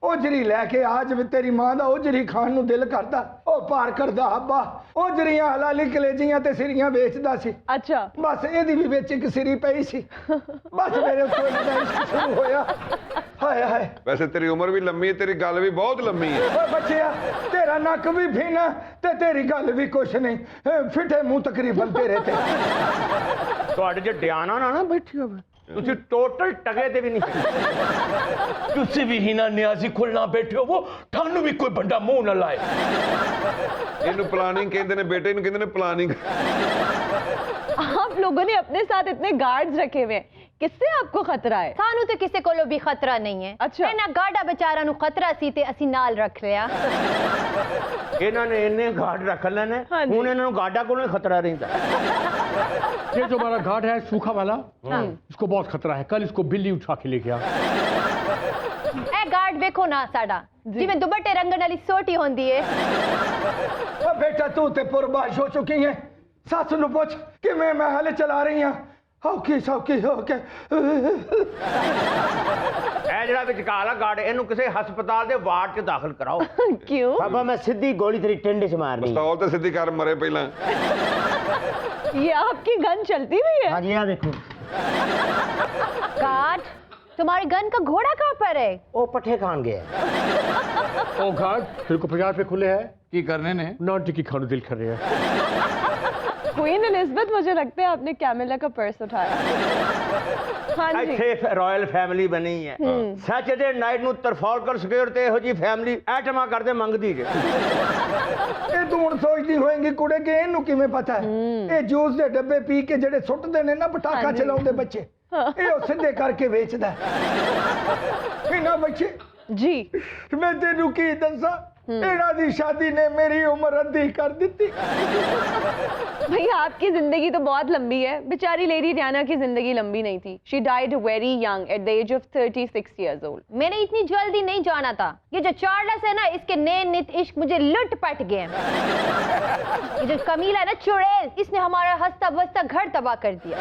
ਉਜਰੀ ਲੈ ਕੇ ਆ, ਜਿਵੇਂ ਤੇਰੀ ਮਾਂ ਦਾ ਉਜਰੀ ਖਾਣ ਨੂੰ ਦਿਲ ਕਰਦਾ। ਉਹ ਪਾਰ ਕਰਦਾ ਅੱਬਾ ਉਜਰੀਆਂ ਹਲਾਲੀ ਕਲੇਜੀਆਂ ਤੇ ਸਿਰੀਆਂ ਵੇਚਦਾ ਸੀ। अच्छा ਬਸ ਇਹਦੀ ਵੀ ਵਿੱਚ ਇੱਕ ਸਿਰੀ ਪਈ ਸੀ। ਬਸ ਮੇਰੇ ਉੱਤੇ ਇਹਦਾ ਇਸ਼ਕ ਸ਼ੁਰੂ ਹੋਇਆ। ਹਾਏ ਹਾਏ ਵੈਸੇ ਤੇਰੀ ਉਮਰ ਵੀ ਲੰਮੀ ਹੈ, ਤੇਰੀ ਗੱਲ ਵੀ ਬਹੁਤ ਲੰਮੀ ਹੈ। ਓਏ ਬੱਚਿਆ ਤੇਰਾ ਨੱਕ ਵੀ ਫੀਨਾ ਤੇ ਤੇਰੀ ਗੱਲ ਵੀ ਕੁਛ ਨਹੀਂ। ਫਿੱਟੇ ਮੂੰਹ ਤਕਰੀਬਨ ਤੇਰੇ ਤੇ। ਤੁਹਾਡੇ ਜੇ ਡਿਆਨਾ ਨਾ ਬੈਠੀ ਹੋਵੇ ਤੁਸੀਂ ਟੋਟਲ ਟਗੇ ਤੇ ਵੀ ਨਹੀਂ। तुसी भी ही ना न्याजी खुलना बैठे हो, वो थानू भी कोई बंदा मुंह ना लाए। ਇਹਨੂੰ ਪਲਾਨਿੰਗ ਕਹਿੰਦੇ ਨੇ ਬੇਟੇ, ਇਹਨੂੰ ਕਹਿੰਦੇ ਨੇ ਪਲਾਨਿੰग। आप लोगों ने अपने साथ इतने गार्ड्स रखे हुए हैं, किससे आपको खतरा है? सानू तो किसी को भी खतरा नहीं है। अच्छा। इन्हां गाड़ा बेचारा नु खतरा सी ते ਅਸੀਂ ਨਾਲ ਰੱਖ ਲਿਆ। ਇਹਨਾਂ ਨੇ ਇੰਨੇ ਘਾਟ ਰੱਖ ਲੈਣੇ, ਹੁਣ ਇਹਨਾਂ ਨੂੰ ਗਾਡਾ ਕੋਲੋਂ ਖਤਰਾ ਰਹਿੰਦਾ। ये जो हमारा घाट है सूखा वाला, इसको बहुत खतरा है। कल इसको बिल्ली उठा के ले गया। ए गार्ड देखो ना साडा जिवें दुपट्टे रंगण वाली सोटी होंदी है। ओ बेटा तू ते पुरबाश हो चुकी है। सस नु पूछ कि मैं हाले चला रही हां। औखी सौखी हो के ਇਹ ਜਿਹੜਾ ਵਿਚਕਾਲਾ ਗਾਰਡ ਇਹਨੂੰ ਕਿਸੇ ਹਸਪਤਾਲ ਦੇ ਵਾਰਡ 'ਚ ਦਾਖਲ ਕਰਾਓ। क्यों? बाबा मैं सीधी गोली तेरी टिंड से मारनी। ਪਿਸਤੌਲ ਤੇ ਸਿੱਧੀ ਕਰ ਮਰੇ ਪਹਿਲਾਂ। ये आपकी गन चलती भी है? हाँ जी हाँ देखो गार्ड तुम्हारी गन का घोड़ा कहाँ पर है? वो पट्ठे खान गया। ओ घाट तेरे को 50 रुपए खुले है की करने ने नॉन टिक्की खाने दिल कर रहे हैं। क्वीन एलिजाबेथ, मुझे लगता है आपने कैमिला का पर्स उठाया। हाँ जी। ਇੱਥੇ ਰਾਇਲ ਫੈਮਿਲੀ ਬਣੀ ਹੈ। ਸੈਚਰਡੇ ਨਾਈਟ ਨੂੰ ਤਰਫਾਲਕਰ ਸਕੁਅਰ ਤੇ ਇਹੋ ਜੀ ਫੈਮਿਲੀ ਐਟਮਾਂ ਕਰਦੇ ਮੰਗਦੀ ਜੇ। ਇਹ ਤੂੰ ਹੁਣ ਸੋਚਦੀ ਹੋਏਗੀ ਕੁੜੇ ਕਿ ਇਹਨੂੰ ਕਿਵੇਂ ਪਤਾ ਹੈ? ਇਹ ਜੂਸ ਦੇ ਡੱਬੇ ਪੀ ਕੇ ਜਿਹੜੇ ਸੁੱਟਦੇ ਨੇ ਨਾ ਪਟਾਕਾ ਚਲਾਉਂਦੇ ਬੱਚੇ, ਇਹ ਉਹ ਸਿੱਧੇ ਕਰਕੇ ਵੇਚਦਾ ਇਹਨਾਂ ਬੱਚੇ। जी ਮੈਂ ਤੈਨੂੰ ਕੀ ਦੱਸਾਂ, ਇਹਨਾਂ ਦੀ ਸ਼ਾਦੀ ਨੇ ਮੇਰੀ ਉਮਰ ਅੱਧੀ ਕਰ ਦਿੱਤੀ। भैया आपकी जिंदगी तो बहुत लंबी है, बेचारी लेडी डियाना की जिंदगी लंबी नहीं थी। She died very young at the age of 36 years old. मैंने इतनी जल्दी नहीं जाना था। ये जो चार्लस है ना, इसके नए नित इश्क मुझे लुट पट गए। ये जो कमीला है ना चुड़ैल, इसने हमारा हंसता बसता घर तबाह कर दिया।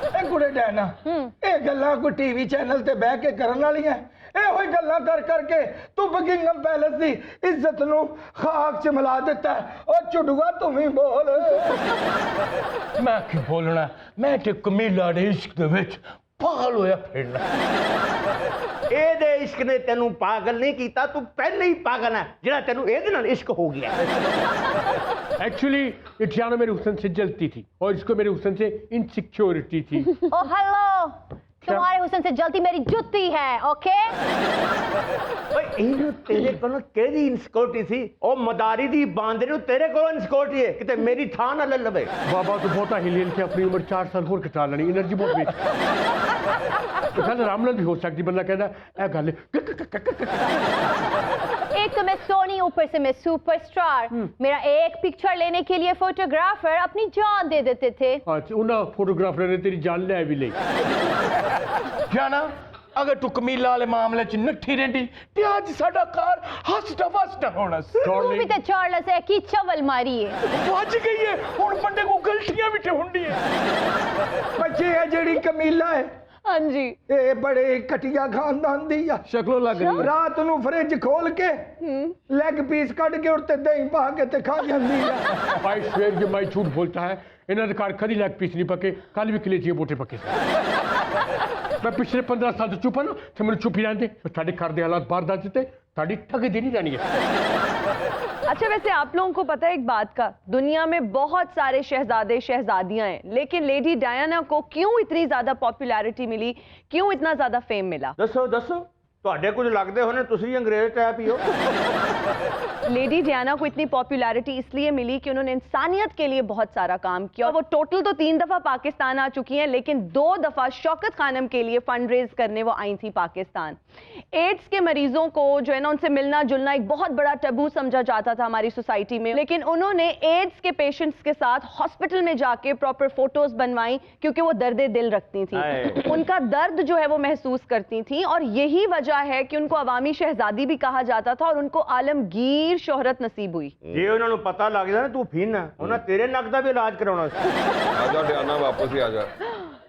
ਇਹ ਕੁੜੇ ਡੈਨਾ ਇਹ ਗੱਲਾਂ ਕੋਈ ਟੀਵੀ ਚੈਨਲ ਤੇ ਬਹਿ ਕੇ ਕਰਨ ਵਾਲੀਆਂ? ਇਹੋ ਹੀ ਗੱਲਾਂ ਕਰ ਕਰਕੇ ਤੂੰ ਬਕਿੰਗਮ ਪੈਲੇਸ ਦੀ ਇੱਜ਼ਤ ਨੂੰ ਖਾਕ 'ਚ ਮਿਲਾ ਦਿੱਤਾ। ਉਹ ਝੁੱਡੂਆ ਤੂੰ ਵੀ ਬੋਲ। मैं की बोलना, मैं ते कमीला दे इश्क दे विच पागल होया फिरना। ਇਹਦੇ ਇਸ਼ਕ ਨੇ ਤੈਨੂੰ ਪਾਗਲ ਨਹੀਂ ਕੀਤਾ, ਤੂੰ ਪਹਿਲੇ ਹੀ ਪਾਗਲ ਹੈ ਜਿਹੜਾ ਤੈਨੂੰ ਇਹਦੇ ਨਾਲ ਇਸ਼ਕ ਹੋ ਗਿਆ। एक्चुअली ये डियाना मेरे हुसन से जलती थी और इसको मेरे हुसन से इनसिक्योरिटी थी। ओ हेलो, तुम्हारे हुस्न से जलती मेरी जुत्ती है, ओके? ਓਏ ਇਹਨੂੰ ਤੇਰੇ ਕੋਲੋਂ ਕਿਹਦੀ ਇਨਸਿਕਿਉਰਿਟੀ ਸੀ? ਉਹ ਮਦਾਰੀ ਦੀ ਬਾਂਦਰੇ ਨੂੰ ਤੇਰੇ ਕੋਲੋਂ ਇਨਸਿਕਿਉਰਿਟੀ ਹੈ, ਕਿਤੇ ਮੇਰੀ ਥਾਂ ਨਾ ਲੈ ਲਵੇ। बाबा तो बहुत हिल हिल के अपनी उम्र 4 साल होर घटा लेनी, एनर्जी बहुत वेस्ट। तो गल आराम नाल भी हो सकती, बंदा कहता है गल एक तो मैं सोनी, ऊपर से मैं सुपरस्टार। मेरा एक पिक्चर लेने के लिए फोटोग्राफर अपनी जान दे देते थे। अच्छा उन्हें फोटोग्राफर ने तेरी जान ले भी ली। जाना अगर तू कमीला वाले मामले च नट्ठी रहती ते अज साडा कार हसटा फसटा होना सी। तू भी तो चार्लस है कि चवल मारी है। बच गई है हुण बंदे को गलतियां भी ते हुंदी है। बच्चे है जेड़ी कमीला है, हाँ जी, ये बड़े कटिया खानदान दी आ। शक्लों लग रही है। रात नू फ्रिज खोल के लेग पीस कट के उत्ते दही पा के ते खा जांदी आ। आई स्वेयर कि मैं झूठ बोलता है, इन्होंने कार कभी लेग पीस नहीं पके, कल भी कलेजी बोटे पके। मैं पिछले 15 साल तो चुप हाँ ना, तो मैंने चुप ही रहते। साढ़े घर के हालात बाहर दस देते, साड़ी ठग देनी जानी है। अच्छा वैसे आप लोगों को पता है एक बात का, दुनिया में बहुत सारे शहजादे शहजादियां हैं, लेकिन लेडी डायना को क्यों इतनी ज्यादा पॉपुलैरिटी मिली, क्यों इतना ज्यादा फेम मिला? ਦੱਸੋ ਦੱਸੋ ਤੁਹਾਡੇ ਕੁਝ ਲੱਗਦੇ ਹੋਣੇ, ਤੁਸੀਂ ਅੰਗਰੇਜ਼ ਟਾਈਪ ਹੀ ਹੋ। लेडी डायना को इतनी पॉपुलैरिटी इसलिए मिली कि उन्होंने इंसानियत के लिए बहुत सारा काम किया। वो टोटल तो 3 दफा पाकिस्तान आ चुकी हैं, लेकिन 2 दफा शौकत खानम के लिए फंड रेज करने वो आई थी पाकिस्तान। एड्स के मरीजों को जो है ना, उनसे मिलना जुलना एक बहुत बड़ा टबू समझा जाता था हमारी सोसाइटी में, लेकिन उन्होंने एड्स के पेशेंट्स के साथ हॉस्पिटल में जाके प्रॉपर फोटोज बनवाई, क्योंकि वो दर्द दिल रखती थी, उनका दर्द जो है वो महसूस करती थी, और यही वजह है कि उनको अवामी शहजादी भी कहा जाता था और उनको आलमगीर शोहरत नसीब हुई। ਜੇ ਉਹਨਾਂ ਨੂੰ ਪਤਾ ਲੱਗ ਜਾਣਾ ਤੂੰ ਫੀਨ ਹੈ, ਉਹਨਾਂ ਤੇਰੇ ਨੱਕ ਦਾ ਵੀ ਇਲਾਜ ਕਰਾਉਣਾ ਸੀ। आजा डायना वापस ही आजा।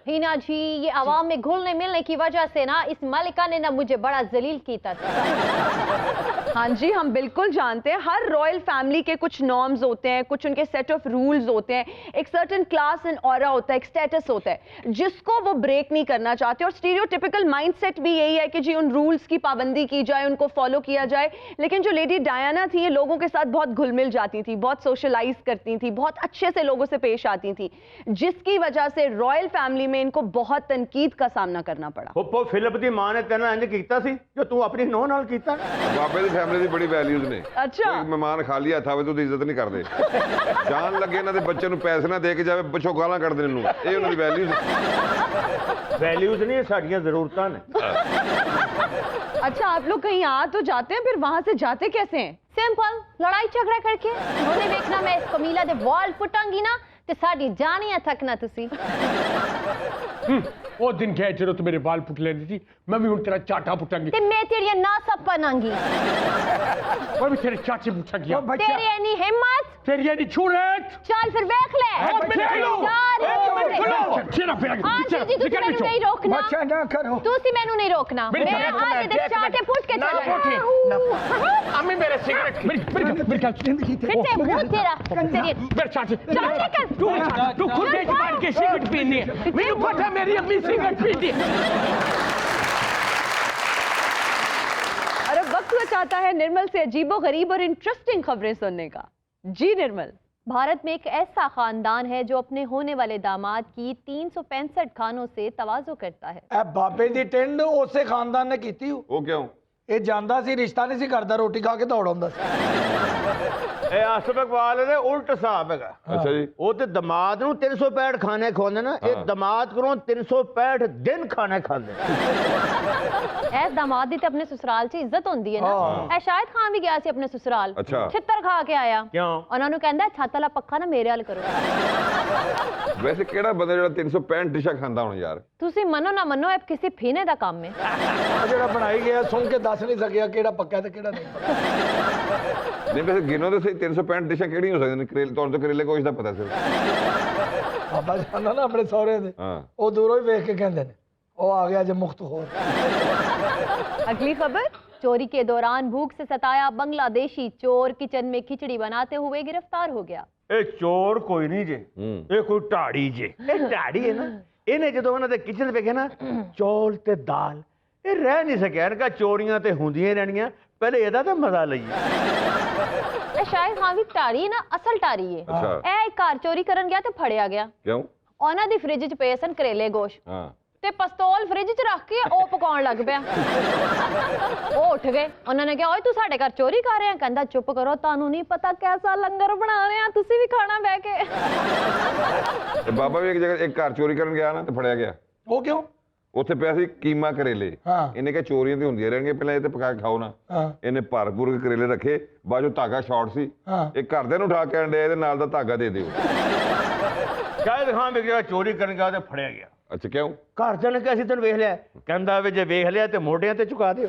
हिना जी, ये आवाम में घुलने मिलने की वजह से ना इस मलिका ने ना मुझे बड़ा जलील किया था। हाँ जी, हम बिल्कुल जानते हैं हर रॉयल फैमिली के कुछ नॉर्म्स होते हैं, कुछ उनके सेट ऑफ रूल्स होते हैं, एक सर्टेन क्लास एंड ऑरा होता है, एक स्टेटस होता है जिसको वो ब्रेक नहीं करना चाहते। और स्टीरियोटिपिकल माइंडसेट भी यही है कि जी उन रूल्स की पाबंदी की जाए, उनको फॉलो किया जाए। लेकिन जो लेडी डायना थी, ये लोगों के साथ बहुत घुल मिल जाती थी, बहुत सोशलाइज करती थी, बहुत अच्छे से लोगों से पेश आती थी, जिसकी वजह से रॉयल फैमिली में इनको बहुत तनकीद का सामना करना पड़ा। ਉੱਪੋ ਫਿਲਿਪ ਦੀ ਮਾਂ ਨੇ ਤੈਨੂੰ ਇੰਜ ਕੀਤਾ ਸੀ ਜੋ ਤੂੰ ਆਪਣੀ ਨੂੰਹ ਨਾਲ ਕੀਤਾ। ਬਾਬੇ ਦੀ ਫੈਮਿਲੀ ਦੀ ਬੜੀ ਵੈਲਿਊਜ਼ ਨੇ। अच्छा, ਕੋਈ ਮਹਿਮਾਨ ਖਾਲੀ ਹੱਥ ਆਵੇ ਤਾਂ ਉਹਦੀ ਇੱਜ਼ਤ ਨਹੀਂ ਕਰਦੇ। ਜਾਣ ਲੱਗੇ ਇਹਨਾਂ ਦੇ ਬੱਚੇ ਨੂੰ ਪੈਸੇ ਨਾ ਦੇ ਕੇ ਜਾਵੇ, ਪਿੱਛੋਂ ਗਾਲਾਂ ਕੱਢਦੇ ਨੇ ਨੂੰ, ਇਹ ਉਹਨਾਂ ਦੀ ਵੈਲਿਊਜ਼। ਵੈਲਿਊਜ਼ ਨਹੀਂ, ਸਾਡੀਆਂ ਜ਼ਰੂਰਤਾਂ ਨੇ। अच्छा आप लोग कहीं आ तो जाते हैं, फिर वहां से जाते कैसे हैं? सिंपल, लड़ाई झगड़ा करके। उन्होंने देखना मैं इस कमीला दे वॉल पुटांगी ना ते साडी जानियां तक ना तुसी। वो दिन गए जरो तो मेरे बाल पुट लेनी थी, मैं भी हूं तेरा चाटा पुटांगी। ते मैं तेरी नासा पनांगी। मैं भी तेरे चाचे पुटांगी। तेरी एनी हिम्मत, तेरी एनी छुरत। चल फिर देख ले। हाँ जी जी, तुसी मैनू नहीं रोकना। बच्चा ना करो। तुसी मैनू नहीं रोकना। मैं आज दे चाटे पुट के चला। अम्मी मेरे सिगरेट फिर ते मुंह तेरा तेरी मेरे चाचे चल निकल। तू खुद देख मार के सिगरेट पीनी है, मेरे पता मेरी अम्मी सिगरेट पीती है। और अब वक्त हुआ चाहता है निर्मल से अजीबो गरीब और इंटरेस्टिंग खबरें सुनने का। जी निर्मल। भारत में एक ऐसा खानदान है जो अपने होने वाले दामाद की 365 खानों से तवाज़ो करता है। ए बाबे दी टिंड उसे खानदान ने कीती हो। ਉਹ ਕਿਉਂ? ਇਹ ਜਾਂਦਾ ਸੀ, ਰਿਸ਼ਤਾ ਨਹੀਂ ਸੀ ਕਰਦਾ, ਰੋਟੀ ਖਾ ਕੇ ਦੌੜ ਆਉਂਦਾ ਸੀ। ਇਹ ਆਸਫ ਇਕਬਾਲ ਦੇ ਉਲਟ ਹਿਸਾਬ ਹੈਗਾ। ਅੱਛਾ ਜੀ। ਉਹ ਤੇ ਦਮਾਦ ਨੂੰ 365 ਖਾਣੇ ਖਵਾਉਂਦੇ ਨਾ, ਇਹ ਦਮਾਦ ਕੋਲੋਂ 365 ਦਿਨ ਖਾਣੇ ਖਾਂਦੇ। ऐस दामाद दी ते अपने ससुराल च इज्जत होंदी है ना। ऐ शाहिद खान भी गया सी अपने ससुराल, अच्छा। छित्तर खा के आया। क्यों? ਉਹਨਾਂ ਨੂੰ ਕਹਿੰਦਾ ਛੱਤ ਵਾਲਾ ਪੱਖਾ ਨਾ ਮੇਰੇ ਹਾਲ ਕਰੋ। ਵੈਸੇ ਕਿਹੜਾ ਬੰਦਾ ਜਿਹੜਾ 365 ਡਿਸ਼ਾਂ ਖਾਂਦਾ ਹੁਣ ਯਾਰ? ਤੁਸੀਂ ਮੰਨੋ ਨਾ ਮੰਨੋ, ਇਹ ਕਿਸੇ ਫੀਨੇ ਦਾ ਕੰਮ ਹੈ। ਜਿਹੜਾ ਬਣਾਈ ਗਿਆ ਸੁਣ ਕੇ ਦੱਸ ਨਹੀਂ ਸਕਿਆ ਕਿਹੜਾ ਪੱਕਾ ਤੇ ਕਿਹੜਾ ਨਹੀਂ ਪੱਕਾ। ਨਹੀਂ ਵੈਸੇ ਗਿਣੋ ਤਾਂ ਸਹੀ 365 ਡਿਸ਼ਾਂ ਕਿਹੜੀਆਂ ਹੋ ਸਕਦੀਆਂ ਨੇ? ਕਰੇਲੇ, ਤੁਹਾਨੂੰ ਤਾਂ ਕਰੇਲੇ ਗੋਸ਼ਤ ਦਾ ਪਤਾ ਸਿਰਫ। ਬਾਬਾ ਜਾਨਾ ਨਾ ਆਪਣੇ ਸਹੁਰੇ ਦੇ, ਹਾਂ। ਉਹ ਦੂਰੋਂ ਹੀ ਵੇਖ ਕੇ ਕਹਿੰਦੇ ਨੇ ਉਹ ਆ ਗਿਆ ਜੇ ਮੁਖਤ ਹੋਰ। अगली खबर। चोरी के दौरान भूख से सताया बांग्लादेशी चोर किचन में खिचड़ी बनाते हुए गिरफ्तार हो गया। ਇਹ ਚੋਰ ਕੋਈ ਨਹੀਂ ਜੇ, ਇਹ ਕੋਈ ਢਾੜੀ ਜੇ। ਇਹ ਢਾੜੀ ਹੈ ਨਾ, ਇਹਨੇ ਜਦੋਂ ਉਹਨਾਂ ਦੇ ਕਿਚਨ ਵੇਖਿਆ ਨਾ ਚੌਲ ਤੇ ਦਾਲ, ਇਹ ਰਹਿ ਨਹੀਂ ਸਕਿਆ। ਇਹਨੇ ਕਿਹਾ ਚੋਰੀਆਂ ਤੇ ਹੁੰਦੀਆਂ ਰਹਿਣੀਆਂ, ਪਹਿਲੇ ਇਹਦਾ ਤਾਂ ਮਜ਼ਾ ਲਈਏ। ਇਹ ਸ਼ਾਹਿਦ ਖਾਨ ਵੀ ਟਾਰੀ ਹੈ ਨਾ, ਅਸਲ ਟਾਰੀ ਹੈ। ਅੱਛਾ। ਇਹ ਇੱਕ ਘਰ ਚੋਰੀ ਕਰਨ ਗਿਆ ਤੇ ਫੜਿਆ ਗਿਆ। ਕਿਉਂ? ਉਹਨਾਂ ਦੀ ਫ੍ਰਿਜ 'ਚ ਪਏ ਸਨ ਕਰੇਲੇ ਗੋਸ਼ਤ। ਹਾਂ। ਤੇ ਪਿਸਤੌਲ ਫ੍ਰਿਜ 'ਚ ਰੱਖ ਕੇ ਉਹ ਪਕਾਉਣ ਲੱਗ ਪਿਆ। ਉਹ ਉੱਠ ਗਏ, ਉਹਨਾਂ ਨੇ ਕਿਹਾ ਓਏ ਤੂੰ ਸਾਡੇ ਘਰ ਚੋਰੀ ਕਰ ਰਿਹਾ? ਕਹਿੰਦਾ ਚੁੱਪ ਕਰੋ, ਤੁਹਾਨੂੰ ਨਹੀਂ ਪਤਾ ਕੈਸਾ ਲੰਗਰ ਬਣਾ ਰਹੇ ਆ, ਤੁਸੀਂ ਵੀ ਖਾਣਾ ਬਹਿ ਕੇ। ਤੇ ਬਾਬਾ ਵੀ ਇੱਕ ਜਗ੍ਹਾ ਇੱਕ ਘਰ ਚੋਰੀ ਕਰਨ ਗਿਆ ਨਾ ਤੇ ਫੜਿਆ ਗਿਆ। ਉਹ ਕਿਉਂ? ਉੱਥੇ ਪਿਆ ਸੀ ਕੀਮਾ ਕਰੇਲੇ। ਹਾਂ। ਇਹਨੇ ਕਿਹਾ ਚੋਰੀਆਂ ਤੇ ਹੁੰਦੀਆਂ ਰਹਿਣਗੀਆਂ, ਪਹਿਲਾਂ ਇਹ ਤੇ ਪਕਾ ਕੇ ਖਾਓ ਨਾ। ਹਾਂ। ਇਹਨੇ ਭਰਪੂਰ ਕੇ ਕਰੇਲੇ ਰੱਖੇ, ਬਾਜੂ ਧਾਗਾ ਸ਼ਾਰਟ ਸੀ। ਹਾਂ। ਇਹ ਘਰਦਿਆਂ ਨੂੰ ਉਠਾ ਕੇ ਆਂਡੇ, ਇਹਦੇ ਨਾਲ ਦਾ ਧਾਗਾ ਦੇ ਦਿਓ। ਸ਼ਾਇਦ ਖਾਨ ਵੀ ਗਿਆ ਚੋਰੀ ਕਰਨ ਗਿਆ ਤੇ ਫੜਿਆ ਗਿਆ। ਅੱਛਾ ਕਿਉਂ? ਘਰਦਿਆਂ ਨੇ ਕਿਹਾ ਅਸੀਂ ਤੈਨੂੰ ਵੇਖ ਲਿਆ। ਕਹਿੰਦਾ ਵੀ ਜੇ ਵੇਖ ਲਿਆ ਤੇ ਮੋਢਿਆਂ ਤੇ ਝੁਕਾ ਦਿਓ।